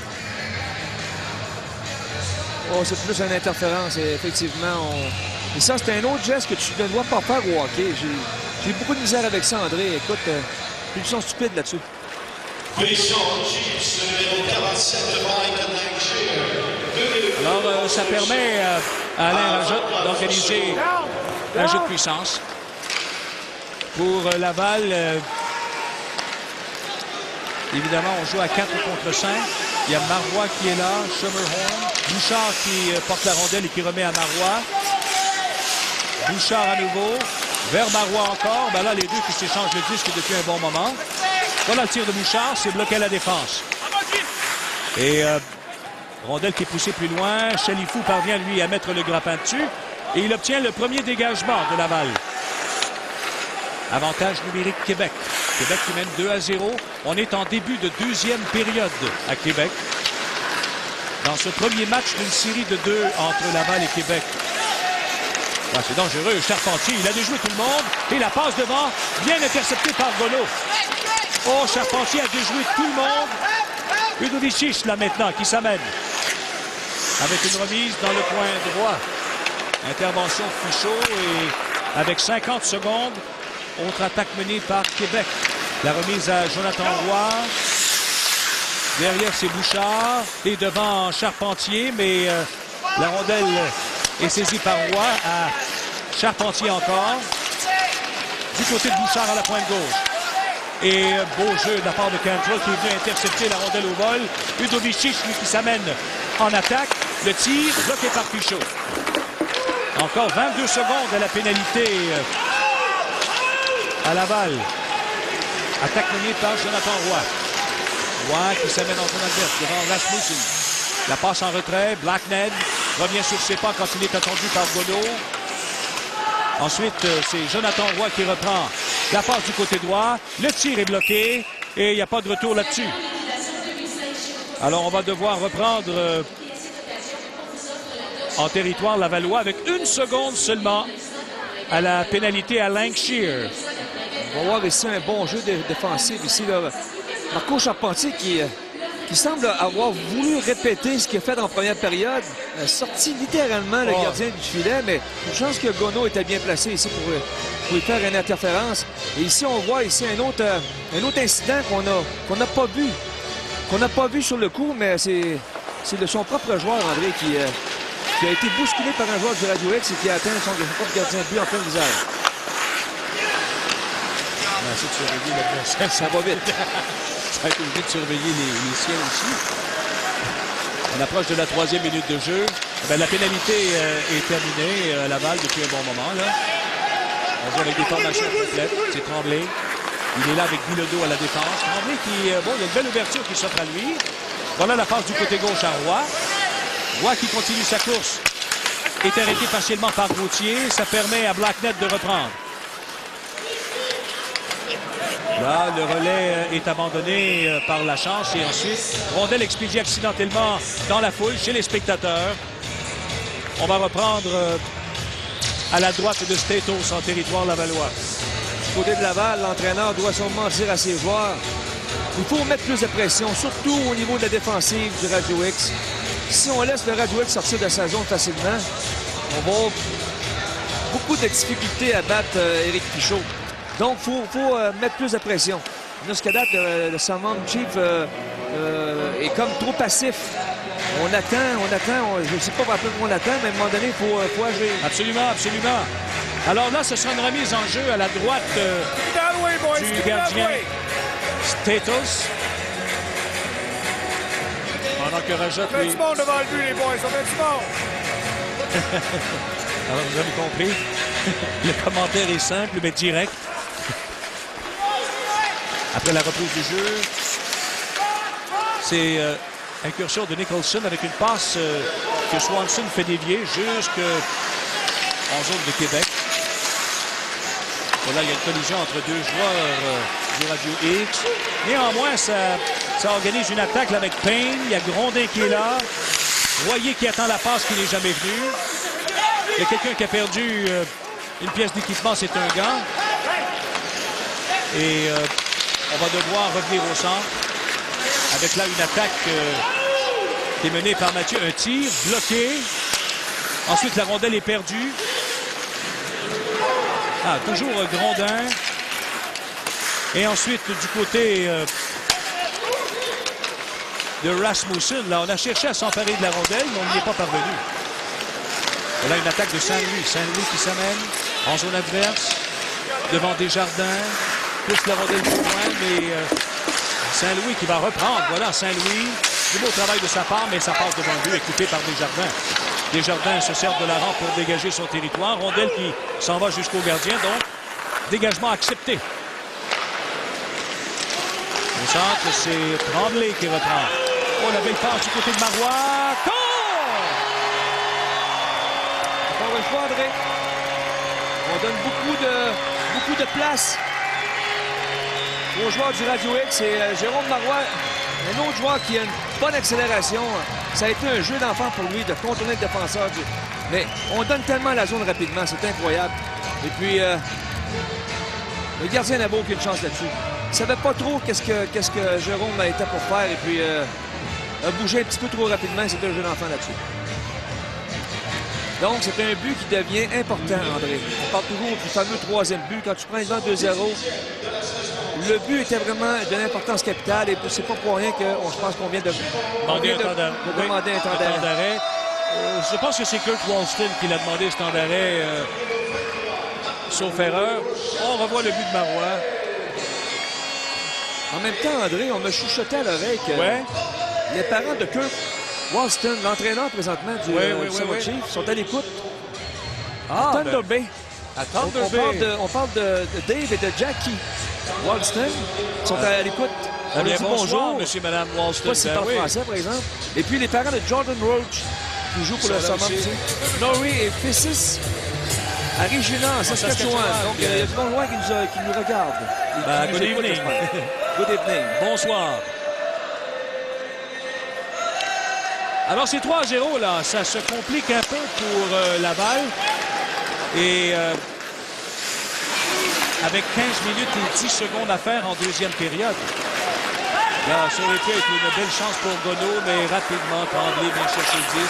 Oh, c'est plus une interférence, et effectivement. Et ça, c'est un autre geste que tu ne dois pas faire au hockey. J'ai beaucoup de misère avec ça, André. Écoute, punition stupide là-dessus. Alors, ça permet à Alain Rajotte d'organiser un jeu de puissance. Pour Laval, évidemment, on joue à 4 contre 5. Il y a Marois qui est là, Schermerhorn. Bouchard qui porte la rondelle et qui remet à Marois. Bouchard à nouveau. Vers Marois encore. Là, les deux qui s'échangent le disque depuis un bon moment. Voilà le tir de Bouchard. C'est bloqué à la défense. Et rondelle qui est poussée plus loin. Chalifou parvient, lui, à mettre le grappin dessus. Et il obtient le premier dégagement de Laval. Avantage numérique Québec. Québec qui mène 2-0. On est en début de deuxième période à Québec. Dans ce premier match d'une série de 2 entre Laval et Québec. C'est dangereux. Charpentier, il a déjoué tout le monde. Et la passe devant, bien interceptée par Golo. Oh, Charpentier a déjoué tout le monde. Udovicic, là maintenant, qui s'amène. Avec une remise dans le coin droit. Intervention de Fichaud et avec 50 secondes, autre attaque menée par Québec. La remise à Jonathan Roy. Derrière, c'est Bouchard. Et devant Charpentier, mais la rondelle est saisie par Roy. À Charpentier encore. Du côté de Bouchard à la pointe gauche. Et beau jeu de la part de Cantrell qui est venu intercepter la rondelle au vol. Udovicic, lui, qui s'amène en attaque. Le tir bloqué par Fichaud. Encore 22 secondes à la pénalité à Laval. Attaque menée par Jonathan Roy. Roy qui s'amène en zone adverse devant Rasmussen. La passe en retrait. Blackned revient sur ses pas quand il est attendu par Godot. Ensuite, c'est Jonathan Roy qui reprend la passe du côté droit. Le tir est bloqué et il n'y a pas de retour là-dessus. Alors, on va devoir reprendre en territoire lavallois avec 1 seconde seulement à la pénalité à Lancashire. On va voir ici un bon jeu défensif. Ici, là, Marco Charpentier qui semble avoir voulu répéter ce qu'il a fait en première période. Sorti littéralement le gardien du filet, mais une chance que Gono était bien placé ici pour y faire une interférence. Et ici, on voit ici un autre incident qu'on n'a pas vu sur le coup, mais c'est de son propre joueur, André, qui a été bousculé par un joueur du Radio X et qui a atteint son propre gardien de but en plein visage. Ça va vite. Ça va être obligé de surveiller les siens aussi. On approche de la 3e minute de jeu. La pénalité est terminée à Laval depuis un bon moment. Là. On joue avec des formations complètes. C'est Tremblay. Il est là avec Bilodeau à la défense. Tremblay qui, bon, il y a une belle ouverture qui s'offre à lui. Voilà la passe du côté gauche à Roy. Roy qui continue sa course. Est arrêté partiellement par Gauthier. Ça permet à Blacknett de reprendre. Là, le relais est abandonné par la chance. Et ensuite, rondelle expédiée accidentellement dans la foule chez les spectateurs. On va reprendre à la droite de Statos en territoire lavallois. Du côté de Laval, l'entraîneur doit sûrement dire à ses joueurs il faut mettre plus de pression, surtout au niveau de la défensive du Radio X. Si on laisse le Radio X sortir de sa zone facilement, on va avoir beaucoup de difficultés à battre Éric Pichot. Donc, il faut mettre plus de pression. Jusqu'à date, le Salmon Chief est comme trop passif. On attend, je ne sais pas après on attend, mais à un moment donné, il faut agir. Absolument, absolument. Alors là, ce sera une remise en jeu à la droite du gardien Statos. Pendant que Rajat... Ça fait du monde devant le but, les boys, ça fait du monde. Alors, vous avez compris. Le commentaire est simple, mais direct. Après la reprise du jeu, c'est incursion de Nicholson avec une passe que Swanson fait dévier jusqu'en zone de Québec. Et là, il y a une collision entre deux joueurs du Radio X. Néanmoins, ça organise une attaque là, avec Payne. Il y a Grondin qui est là. Royer qui attend la passe qui n'est jamais venue. Il y a quelqu'un qui a perdu une pièce d'équipement, c'est un gant. Et on va devoir revenir au centre. Avec là une attaque qui est menée par Mathieu. Un tir bloqué. Ensuite, la rondelle est perdue. Ah, toujours Grondin. Et ensuite, du côté de Rasmussen, là, on a cherché à s'emparer de la rondelle, mais on n'y est pas parvenu. Voilà une attaque de Saint-Louis. Saint-Louis qui s'amène en zone adverse, devant Desjardins. Pousse la rondelle plus loin, mais Saint-Louis qui va reprendre. Voilà, Saint-Louis. Du beau travail de sa part, mais ça passe devant lui, écoupé par Desjardins. Desjardins se sert de la rampe pour dégager son territoire. Rondelle qui s'en va jusqu'au gardien, donc dégagement accepté. Au centre, c'est Tremblay qui reprend. Oh, la belle passe du côté de Marois. Encore une fois, André, on donne beaucoup de place aux joueurs du Radio X. Et Jérôme Marois, un autre joueur qui a une bonne accélération. Ça a été un jeu d'enfant pour lui de contourner le défenseur. Mais on donne tellement la zone rapidement, c'est incroyable. Et puis, le gardien n'avait aucune chance là-dessus. Il ne savait pas trop qu'est-ce que Jérôme était pour faire. Et puis, a bougé un petit peu trop rapidement. C'était un jeu d'enfant là-dessus. Donc, c'est un but qui devient important, André. On parle toujours du fameux troisième but. Quand tu prends les 2-0, le but était vraiment d'une importance capitale. Et c'est pas pour rien que je pense qu'on vient de demander un temps d'arrêt. Je pense que c'est Kurt Walston qui l'a demandé ce temps d'arrêt, sauf erreur. On revoit le but de Marois. En même temps, André, on m'a chuchoté à l'oreille que les parents de Kurt Walston, l'entraîneur présentement du Salmon Chief, sont à l'écoute. À Thunder Bay. On parle de Dave et de Jackie Walston. Ils sont à l'écoute. On leur dit bonjour. Monsieur et Madame Walston. Je ne sais pas s'ils parlent français, par exemple. Et puis les parents de Jordan Roach, qui joue pour le Salmon Chief. Norrie et Fissis à Regina, en Saskatchewan. Donc, il y a du bon loin qui nous regarde. Good evening. Good evening. Bonsoir. Alors, c'est 3-0, là. Ça se complique un peu pour Laval. Et avec 15 minutes et 10 secondes à faire en deuxième période. Là, ça aurait pu être une belle chance pour Gonneau, mais rapidement, Tremblay vient chercher le 10.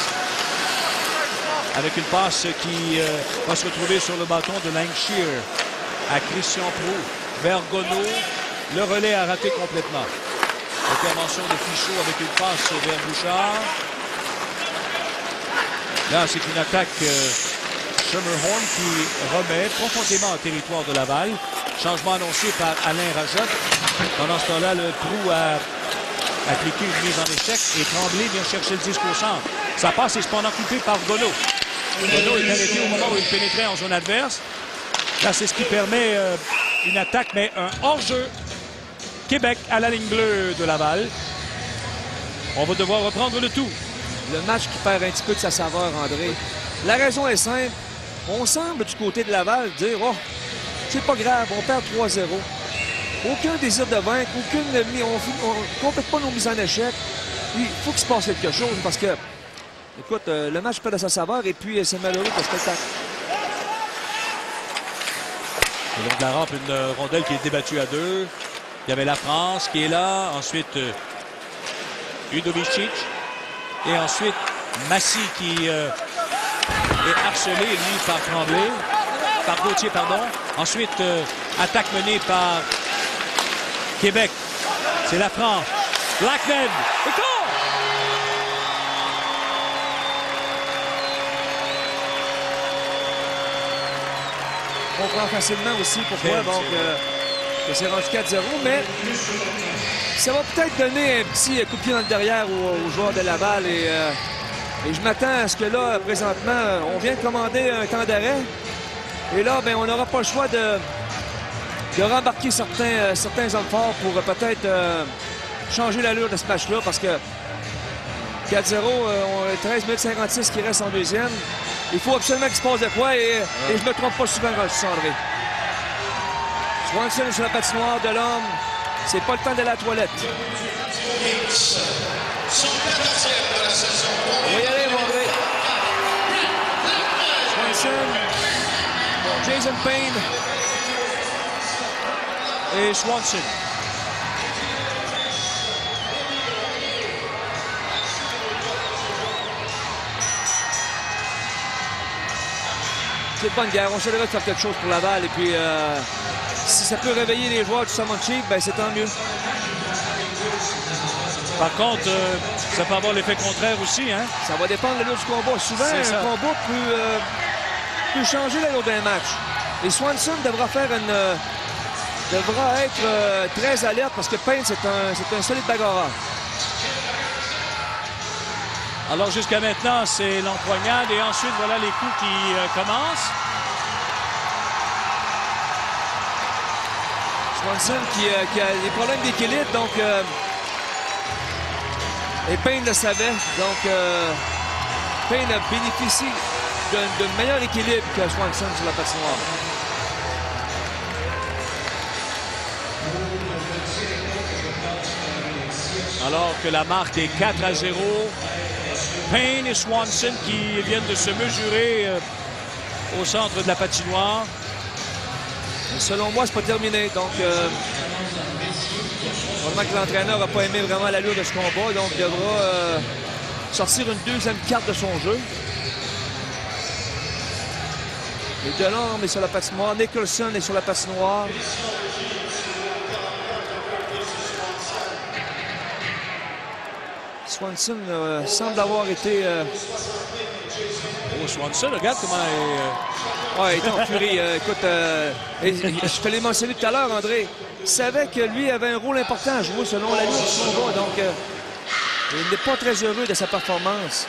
Avec une passe qui va se retrouver sur le bâton de Langshear à Christian Proulx vers Gonneau. Le relais a raté complètement. Intervention de Fichot avec une passe vers Bouchard. Là, c'est une attaque Schermerhorn qui remet profondément en territoire de Laval. Changement annoncé par Alain Rajot. Pendant ce temps-là, le Trou a appliqué une mise en échec et Tremblay vient chercher le disque au centre. Sa passe est cependant coupée par Gonneau. Gonneau est arrêté au moment où il pénétrait en zone adverse. Là, c'est ce qui permet une attaque, mais un hors-jeu. Québec à la ligne bleue de Laval. On va devoir reprendre le tout. Le match qui perd un petit peu de sa saveur, André. La raison est simple. On semble du côté de Laval dire « Oh, c'est pas grave, on perd 3-0. » Aucun désir de vaincre, aucune on ne complète pas nos mises en échec. Il faut qu'il se passe quelque chose parce que, écoute, le match perd de sa saveur et puis c'est malheureux que le spectacle. Le long de la rampe, une rondelle qui est débattue à 2. Il y avait la France qui est là. Ensuite, Udovicic. Et ensuite, Massy qui est harcelé, lui, par Tremblay. Par Gauthier, pardon. Ensuite, attaque menée par Québec. C'est la France. Blackman. Et goal! On comprend facilement aussi pourquoi que c'est rendu 4-0, mais ça va peut-être donner un petit coup de pied dans le derrière aux joueurs de Laval. Et je m'attends à ce que là, présentement, on vient de commander un temps d'arrêt. Et là, ben, on n'aura pas le choix de rembarquer certains hommes forts pour peut-être changer l'allure de ce match-là parce que 4-0, on a 13 minutes 56 qui reste en deuxième. Il faut absolument qu'il se passe de quoi et je ne me trompe pas souvent quand je suis André. Swanson sur la patinoire de l'homme. C'est pas le temps d'aller à la toilette. On va y aller, André. Swanson. Jason Payne. Et Swanson. C'est pas une guerre. On se devrait faire quelque chose pour Laval. Et puis, si ça peut réveiller les joueurs du Samontchik, ben c'est tant mieux. Par contre, ça peut avoir l'effet contraire aussi, hein? Ça va dépendre de l'allure du combat. Souvent, un combat peut changer l'allure d'un match. Et Swanson devra être très alerte parce que Payne, c'est un solide bagarreur. Alors, jusqu'à maintenant, c'est l'empoignade et ensuite, voilà les coups qui commencent. Swanson qui a des problèmes d'équilibre, donc... et Payne le savait, donc Payne a bénéficié d'un meilleur équilibre que Swanson sur la patinoire. Alors que la marque est 4-0. Payne et Swanson qui viennent de se mesurer au centre de la patinoire. Et selon moi, c'est pas terminé. Donc, probablement que l'entraîneur n'a pas aimé vraiment l'allure de ce combat. Donc, il devra sortir une deuxième carte de son jeu. Et Delorme est sur la patinoire. Nicholson est sur la patinoire. Swanson semble avoir été... Oh, Swanson, regarde comment il est en furie. Écoute, je te l'ai mentionné tout à l'heure, André. Il savait que lui avait un rôle important à jouer selon l'allure du combat. Donc, il n'est pas très heureux de sa performance.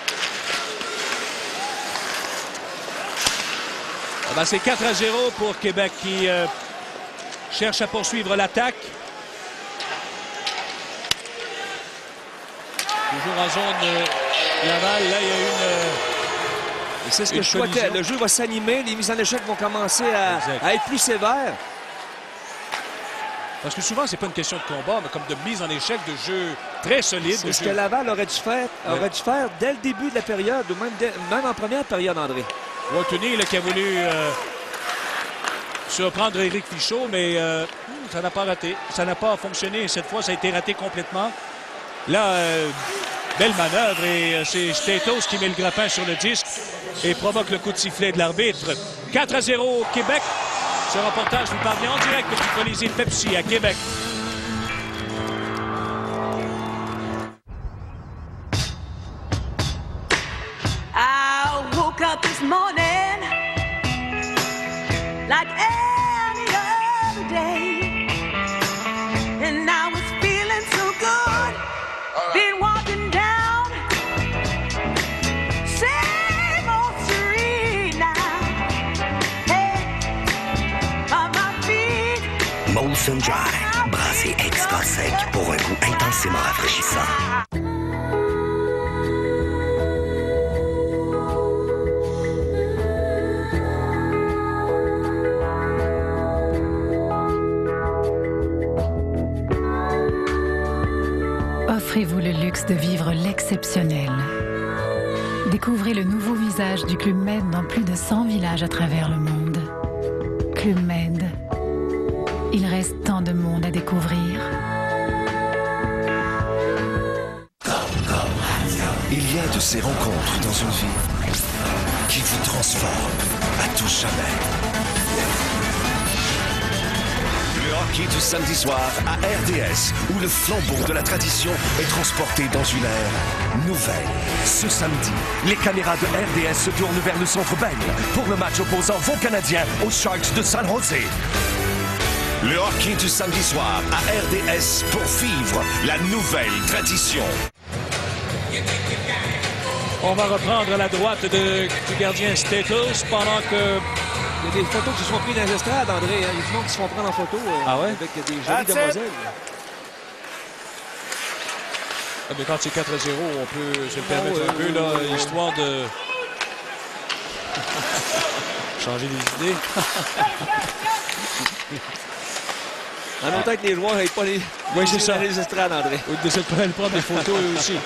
Ben, c'est 4-0 pour Québec qui cherche à poursuivre l'attaque. Toujours en zone Laval. Là, il y a une... Et c'est ce que je souhaitais. Le jeu va s'animer. Les mises en échec vont commencer à être plus sévères. Parce que souvent, c'est pas une question de combat, mais comme de mise en échec, de jeu très solide. C'est ce que Laval aurait dû faire dès le début de la période, ou même en première période, André. Watoni qui a voulu surprendre Éric Fichaud, mais ça n'a pas raté. Ça n'a pas fonctionné. Cette fois, ça a été raté complètement. Là, belle manœuvre et c'est Statos qui met le grappin sur le disque et provoque le coup de sifflet de l'arbitre. 4-0 Québec. Ce reportage vous parvient en direct du Colisée Pepsi à Québec. I woke up this morning like any other day, and I was feeling so good. Been walking down same old street now. Hey, Molson Dry. Brassé extra sec pour un goût intensément rafraîchissant. Offrez-vous le luxe de vivre l'exceptionnel. Découvrez le nouveau visage du Club Med dans plus de 100 villages à travers le monde. Club Med. Il reste tant de monde à découvrir. Il y a de ces rencontres dans une vie qui vous transforment à tout jamais. Le hockey du samedi soir à RDS, où le flambeau de la tradition est transporté dans une ère nouvelle. Ce samedi, les caméras de RDS se tournent vers le Centre Bell pour le match opposant vos Canadiens aux Sharks de San Jose. Le hockey du samedi soir à RDS pour vivre la nouvelle tradition. On va reprendre à la droite du gardien Staples pendant que... Il y a des photos qui se sont prises dans les estrades, André. Il y a du monde qui se font prendre en photo avec des jolies demoiselles. Ah, mais quand c'est 4-0, on peut se le permettre un peu, là, histoire de changer les idées. En même temps que les joueurs n'aient pas les estrades, André. Ou de se prendre des photos eux aussi.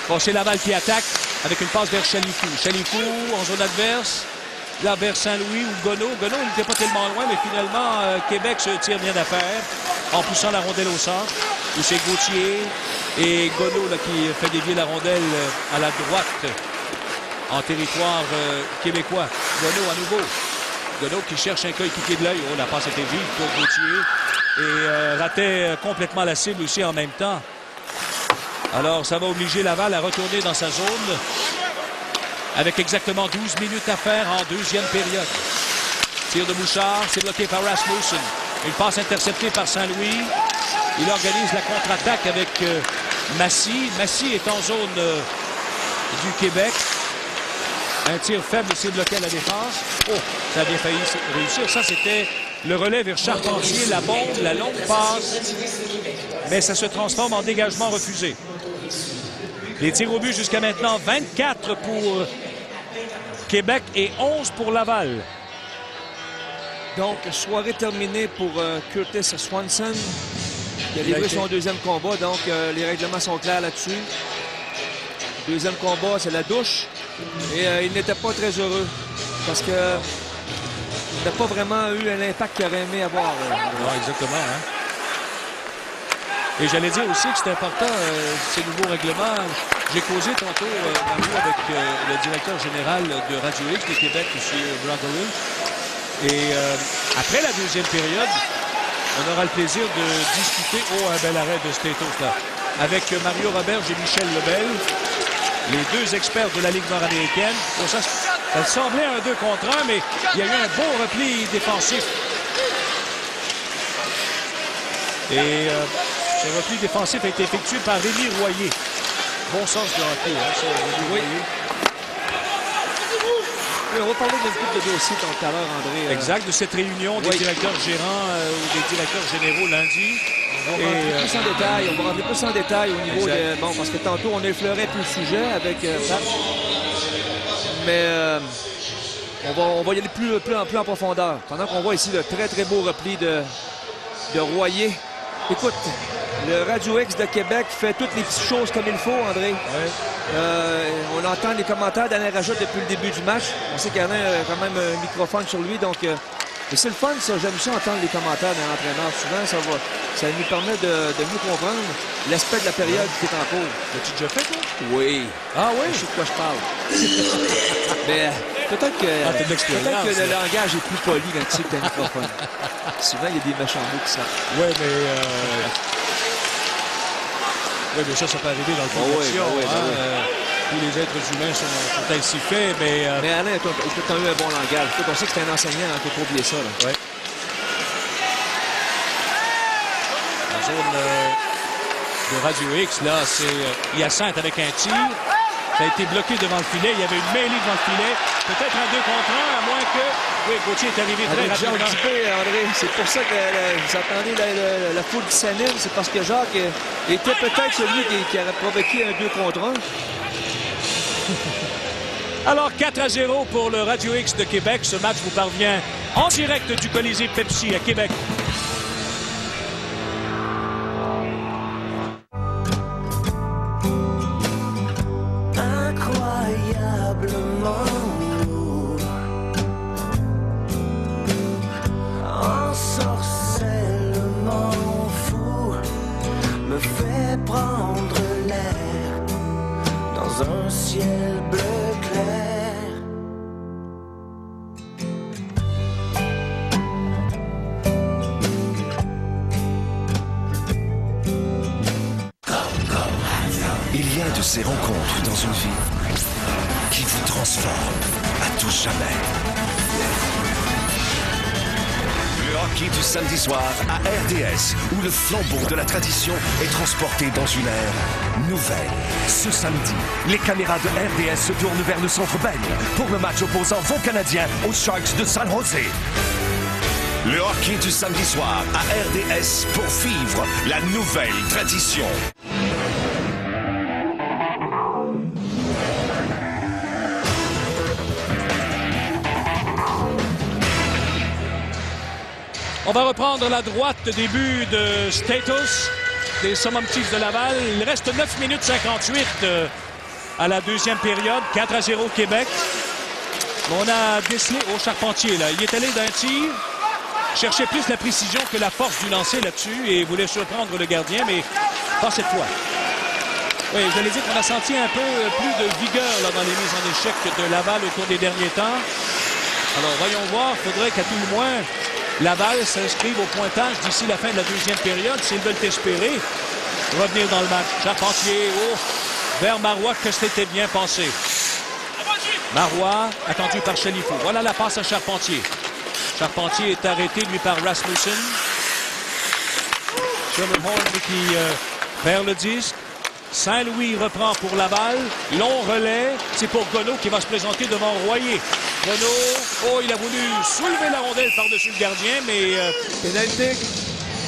Bon, c'est Laval qui attaque avec une passe vers Chalicou. Chalicou en zone adverse. Là, vers Saint-Louis ou Gonneau. Gonneau, il n'était pas tellement loin, mais finalement, Québec se tire bien d'affaire en poussant la rondelle au centre. Où c'est Gauthier et Gonneau là, qui fait dévier la rondelle à la droite en territoire québécois. Gonneau à nouveau. Gonneau qui cherche un coéquipier de l'œil. Oh, la passe était vive pour Gauthier. Et ratait complètement la cible aussi en même temps. Alors, ça va obliger Laval à retourner dans sa zone avec exactement 12 minutes à faire en deuxième période. Tir de Bouchard, c'est bloqué par Rasmussen. Une passe interceptée par Saint-Louis. Il organise la contre-attaque avec Massy. Massy est en zone du Québec. Un tir faible, c'est bloqué à la défense. Oh, ça a bien failli réussir. Ça, c'était le relais vers Charpentier. La bombe, la longue passe. Mais ça se transforme en dégagement refusé. Les tirs au but jusqu'à maintenant, 24 pour Québec et 11 pour Laval. Donc, soirée terminée pour Curtis Swanson. Il a livré son deuxième combat, donc les règlements sont clairs là-dessus. Deuxième combat, c'est la douche. Et il n'était pas très heureux parce que il n'a pas vraiment eu l'impact qu'il aurait aimé avoir. Non, exactement. Hein? Et j'allais dire aussi que c'est important, ces nouveaux règlements. J'ai causé tantôt, Mario, avec le directeur général de Radio X de Québec, M. Broderick. Et après la deuxième période, on aura le plaisir de discuter. Oh, un bel arrêt de Statos, là. Avec Mario Roberge et Michel Lebel, les deux experts de la Ligue nord-américaine. Bon, ça semblait un 2 contre 1, mais il y a eu un beau repli défensif. Et ce repli défensif a été effectué par Rémi Royer. Bon sens de hockey, hein, ça, Rémi Royer. Oui, on va parler d'une couple de dossiers tout à l'heure, André. Exact, de cette réunion des directeurs gérants ou des directeurs généraux lundi. On va rentrer plus en détail. On va rentrer plus en détail au niveau de... Bon, parce que tantôt, on effleurait plus le sujet avec Pat. Mais on va y aller plus en profondeur. Pendant qu'on voit ici le très, très beau repli de Royer. Écoute, le Radio X de Québec fait toutes les petites choses comme il faut, André. Ouais. On entend les commentaires d'Alain Rajotte depuis le début du match. On sait qu'Alain a quand même un microphone sur lui, donc... Et c'est le fun, ça. J'aime ça entendre les commentaires d'un entraîneur. Souvent, ça nous permet de mieux comprendre l'aspect de la période qui est en cours. L'as-tu déjà fait, toi? Oui. Ah oui? Je sais de quoi je parle. Mais peut-être que le langage est plus poli quand tu sais que t'as un microphone. Souvent, il y a des méchants mots qui sortent. Oui, mais... Oui, mais ça peut arriver dans le fond de tous les êtres humains sont ainsi faits, mais... Mais Alain, tu as quand même un bon langage. On sait que c'est un enseignant, il ne faut pas oublier ça. Oui. La zone de Radio X, là, c'est Hyacinthe avec un tir. Ça a été bloqué devant le filet. Il y avait une mêlée devant le filet. peut-être un 2 contre 1, à moins que... Oui, Gauthier est arrivé très avec Jacques rapidement. Dubé, André, c'est pour ça que vous attendez la foule qui s'anime. C'est parce que Jacques était peut-être celui qui aurait provoqué un 2 contre 1. Alors, 4-0 pour le Radio X de Québec. Ce match vous parvient en direct du Colisée Pepsi à Québec. Incroyablement lourd, ensorcellement fou, me fait prendre l'air dans un ciel bleu clair. Il y a de ces rencontres dans une vie qui vous transforment à tout jamais. Le hockey du samedi soir à RDS, où le flambeau de la tradition est transporté dans une ère nouvelle. Ce samedi, les caméras de RDS se tournent vers le Centre Bell pour le match opposant vos Canadiens aux Sharks de San Jose. Le hockey du samedi soir à RDS pour vivre la nouvelle tradition. On va reprendre la droite début de Status des Summum Chiefs de Laval. Il reste 9 minutes 58 à la deuxième période. 4-0 Québec. On a décelé au Charpentier. Là. Il est allé d'un tir, cherchait plus la précision que la force du lancer là-dessus et voulait surprendre le gardien, mais pas cette fois. Oui, je l'ai dit qu'on a senti un peu plus de vigueur là, dans les mises en échec de Laval au cours des derniers temps. Alors, voyons voir. Il faudrait qu'à tout le moins, Laval s'inscrive au pointage d'ici la fin de la deuxième période s'ils veulent espérer revenir dans le match. Charpentier, vers Marois, que c'était bien pensé. Marois, attendu par Chalifou. Voilà la passe à Charpentier. Charpentier est arrêté, lui, par Rasmussen. Schermerhorn qui perd le disque. Saint-Louis reprend pour Laval. Long relais. C'est pour Gonneau qui va se présenter devant Royer. Gonneau, il a voulu soulever la rondelle par-dessus le gardien, mais...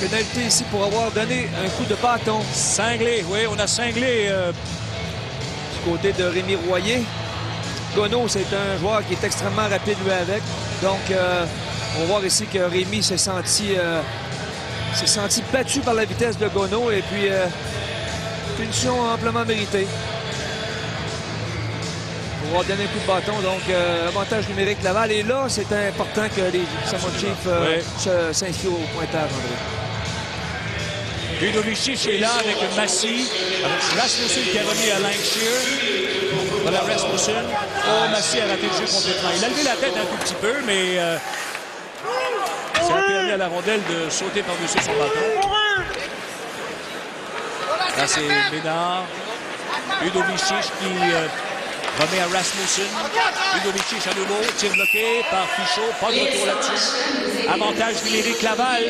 Pénalité ici pour avoir donné un coup de bâton. Cinglé, oui, on a cinglé. Du côté de Rémi Royer. Gonneau, c'est un joueur qui est extrêmement rapide, lui, avec. Donc, on va voir ici que Rémi s'est senti battu par la vitesse de Gonneau. Et puis, punition amplement méritée. On va donner un coup de bâton, donc avantage numérique Laval. Et là, c'est important que les Summum Chiefs s'inscrivent au pointage, André. Ludovic est là avec Massy. Rasmussen qui a remis à Lancashire. Voilà Rasmussen. Massy a raté le jeu complètement. Il a levé la tête un tout petit peu, mais ça a permis à la rondelle de sauter par-dessus son bâton. Là, c'est Ménard. Ludovic qui... remet à Rasmussen. Ludovic à nouveau. Tir bloqué par Fichot. Pas de retour là-dessus. Avantage numérique Laval.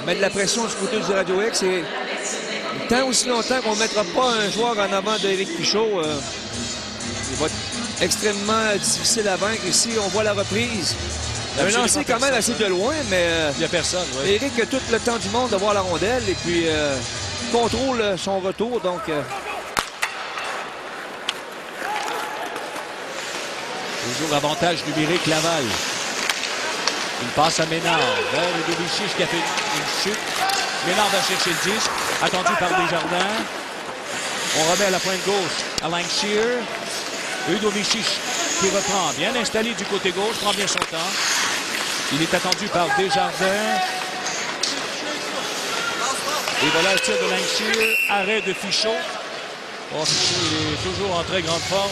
On met de la pression du côté du Radio X. Et tant aussi longtemps qu'on ne mettra pas un joueur en avant d'Éric Fichot, il va être extrêmement difficile à vaincre. Ici, on voit la reprise. Il a lancé quand même assez de loin, mais il n'y a personne. Oui. Éric a tout le temps du monde de voir la rondelle et puis contrôle son retour. Donc... toujours avantage numérique Laval. Une passe à Ménard vers Ludovic qui a fait une chute. Ménard va chercher le disque. Attendu par Desjardins. On remet à la pointe gauche à Lancashire. Ludovic qui reprend. Bien installé du côté gauche. Prend bien son temps. Il est attendu par Desjardins. Et voilà le tir de Lancashire. Arrêt de Fichot. Fichot, il est toujours en très grande forme.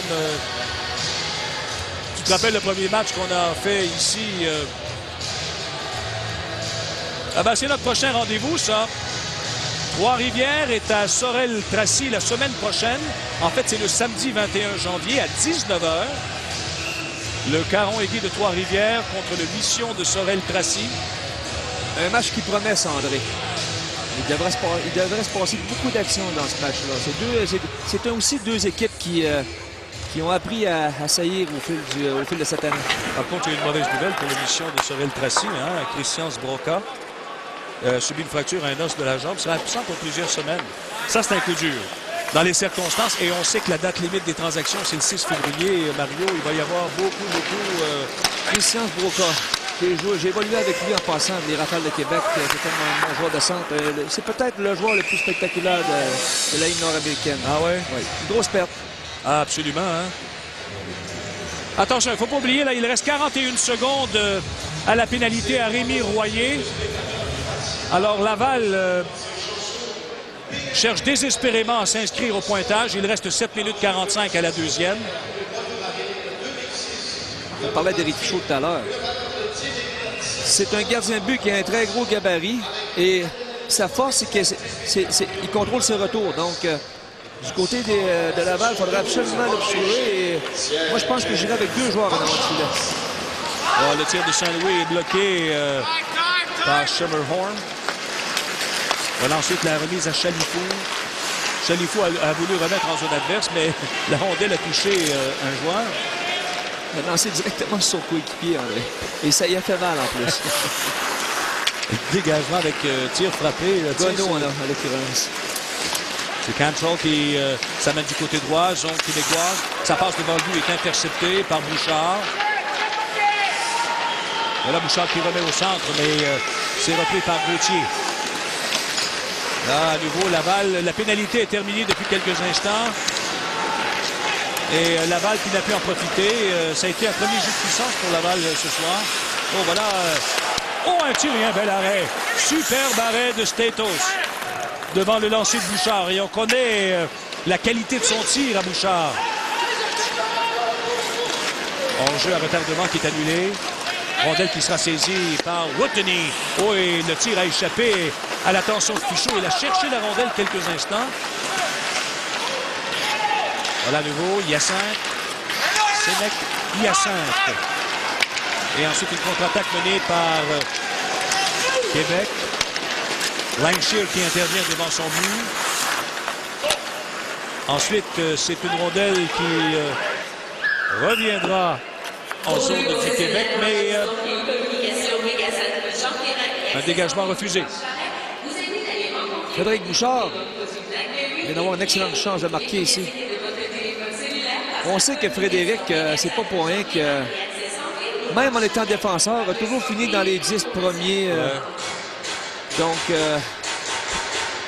Tu te rappelles le premier match qu'on a fait ici? C'est notre prochain rendez-vous, ça. Trois-Rivières est à Sorel-Tracy la semaine prochaine. En fait, c'est le samedi 21 janvier à 19h. Le Caron aiguë de Trois-Rivières contre le Mission de Sorel-Tracy. Un match qui promet, ça, André. Il devrait se passer beaucoup d'actions dans ce match-là. C'est aussi deux équipes qui qui ont appris à saillir au fil de cette année. Par contre, il y a une mauvaise nouvelle pour l'émission de Sorel Tracy. Christian Sbroka a subi une fracture à un os de la jambe. C'est absent pour plusieurs semaines. Ça, c'est un coup dur. Dans les circonstances, et on sait que la date limite des transactions, c'est le 6 février. Mario, il va y avoir beaucoup... Christian Sbroka. J'ai évolué avec lui en passant les Rafales de Québec. C'était mon joueur de centre. C'est peut-être le joueur le plus spectaculaire de la Ligue nord-américaine. Ah ouais? Oui. Une grosse perte. Ah, absolument. Attention, il ne faut pas oublier, là, il reste 41 secondes à la pénalité à Rémi Royer. Alors, Laval cherche désespérément à s'inscrire au pointage. Il reste 7 minutes 45 à la deuxième. On parlait d'Éric Fichaud tout à l'heure. C'est un gardien de but qui a un très gros gabarit et sa force, c'est qu'il contrôle ses retours. Donc, du côté de Laval, il faudrait absolument l'obstruer. Moi, je pense que j'irai avec 2 joueurs en avant de filet. Le tir de Saint-Louis est bloqué par Schermerhorn. Voilà ensuite la remise à Chalifou. Chalifou a voulu remettre en zone adverse, mais la rondelle a touché un joueur. Il a lancé directement sur son coéquipier, André. Et ça y a fait mal en plus. Dégagement avec tir frappé. Gono, à l'occurrence. C'est Cantrell qui s'amène du côté droit, zone québécoise. Ça passe devant lui, est intercepté par Bouchard. Voilà Bouchard qui remet au centre, mais c'est repris par Gauthier. Là, à nouveau, Laval, la pénalité est terminée depuis quelques instants. Et Laval qui n'a pu en profiter. Ça a été un premier jeu de puissance pour Laval ce soir. Oh, voilà. Un tir et un bel arrêt. Superbe arrêt de Statos devant le lancer de Bouchard. Et on connaît la qualité de son tir à Bouchard. Hors-jeu à retardement qui est annulé. Rondelle qui sera saisie par Whitney. Oh, et le tir a échappé à l'attention de Fichaud. Il a cherché la rondelle quelques instants. Voilà à nouveau, Hyacinthe. Sénèque, Hyacinthe. Et ensuite une contre-attaque menée par Québec. Langshield qui intervient devant son but. Ensuite, c'est une rondelle qui reviendra en zone du Québec, mais un dégagement refusé. Frédéric Bouchard vient d'avoir une excellente chance de marquer ici. On sait que Frédéric, c'est pas pour rien que, même en étant défenseur, a toujours fini dans les 10 premiers. Donc,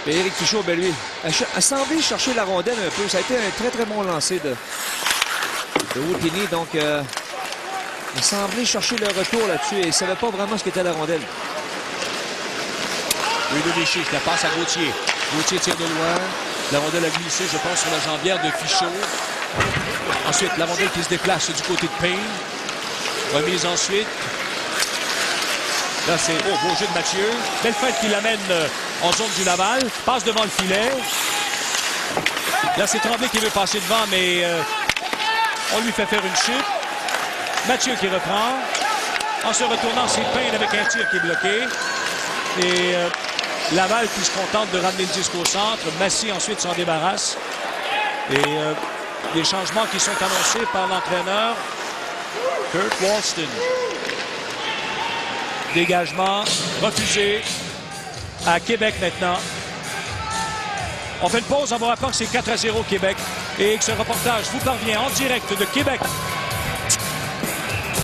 Éric Fichaud, ben lui, a semblé chercher la rondelle un peu. Ça a été un très, très bon lancer de Whitney. Donc, il a semblé chercher le retour là-dessus et il ne savait pas vraiment ce qu'était la rondelle. Ludovici, la passe à Gauthier. Gauthier tire de loin. La rondelle a glissé, je pense, sur la jambière de Fichaud. Ensuite, la rondelle qui se déplace du côté de Payne. Remise ensuite. Là, c'est beau jeu de Mathieu. Belle fête qui l'amène en zone du Laval. Passe devant le filet. Là, c'est Tremblay qui veut passer devant, mais on lui fait faire une chute. Mathieu qui reprend. En se retournant, c'est Payne avec un tir qui est bloqué. Et Laval qui se contente de ramener le disque au centre. Massy ensuite s'en débarrasse. Et des changements qui sont annoncés par l'entraîneur Kurt Walston. Dégagement refusé à Québec maintenant. On fait une pause, on va rappeler que c'est 4-0 Québec. Et que ce reportage vous parvient en direct de Québec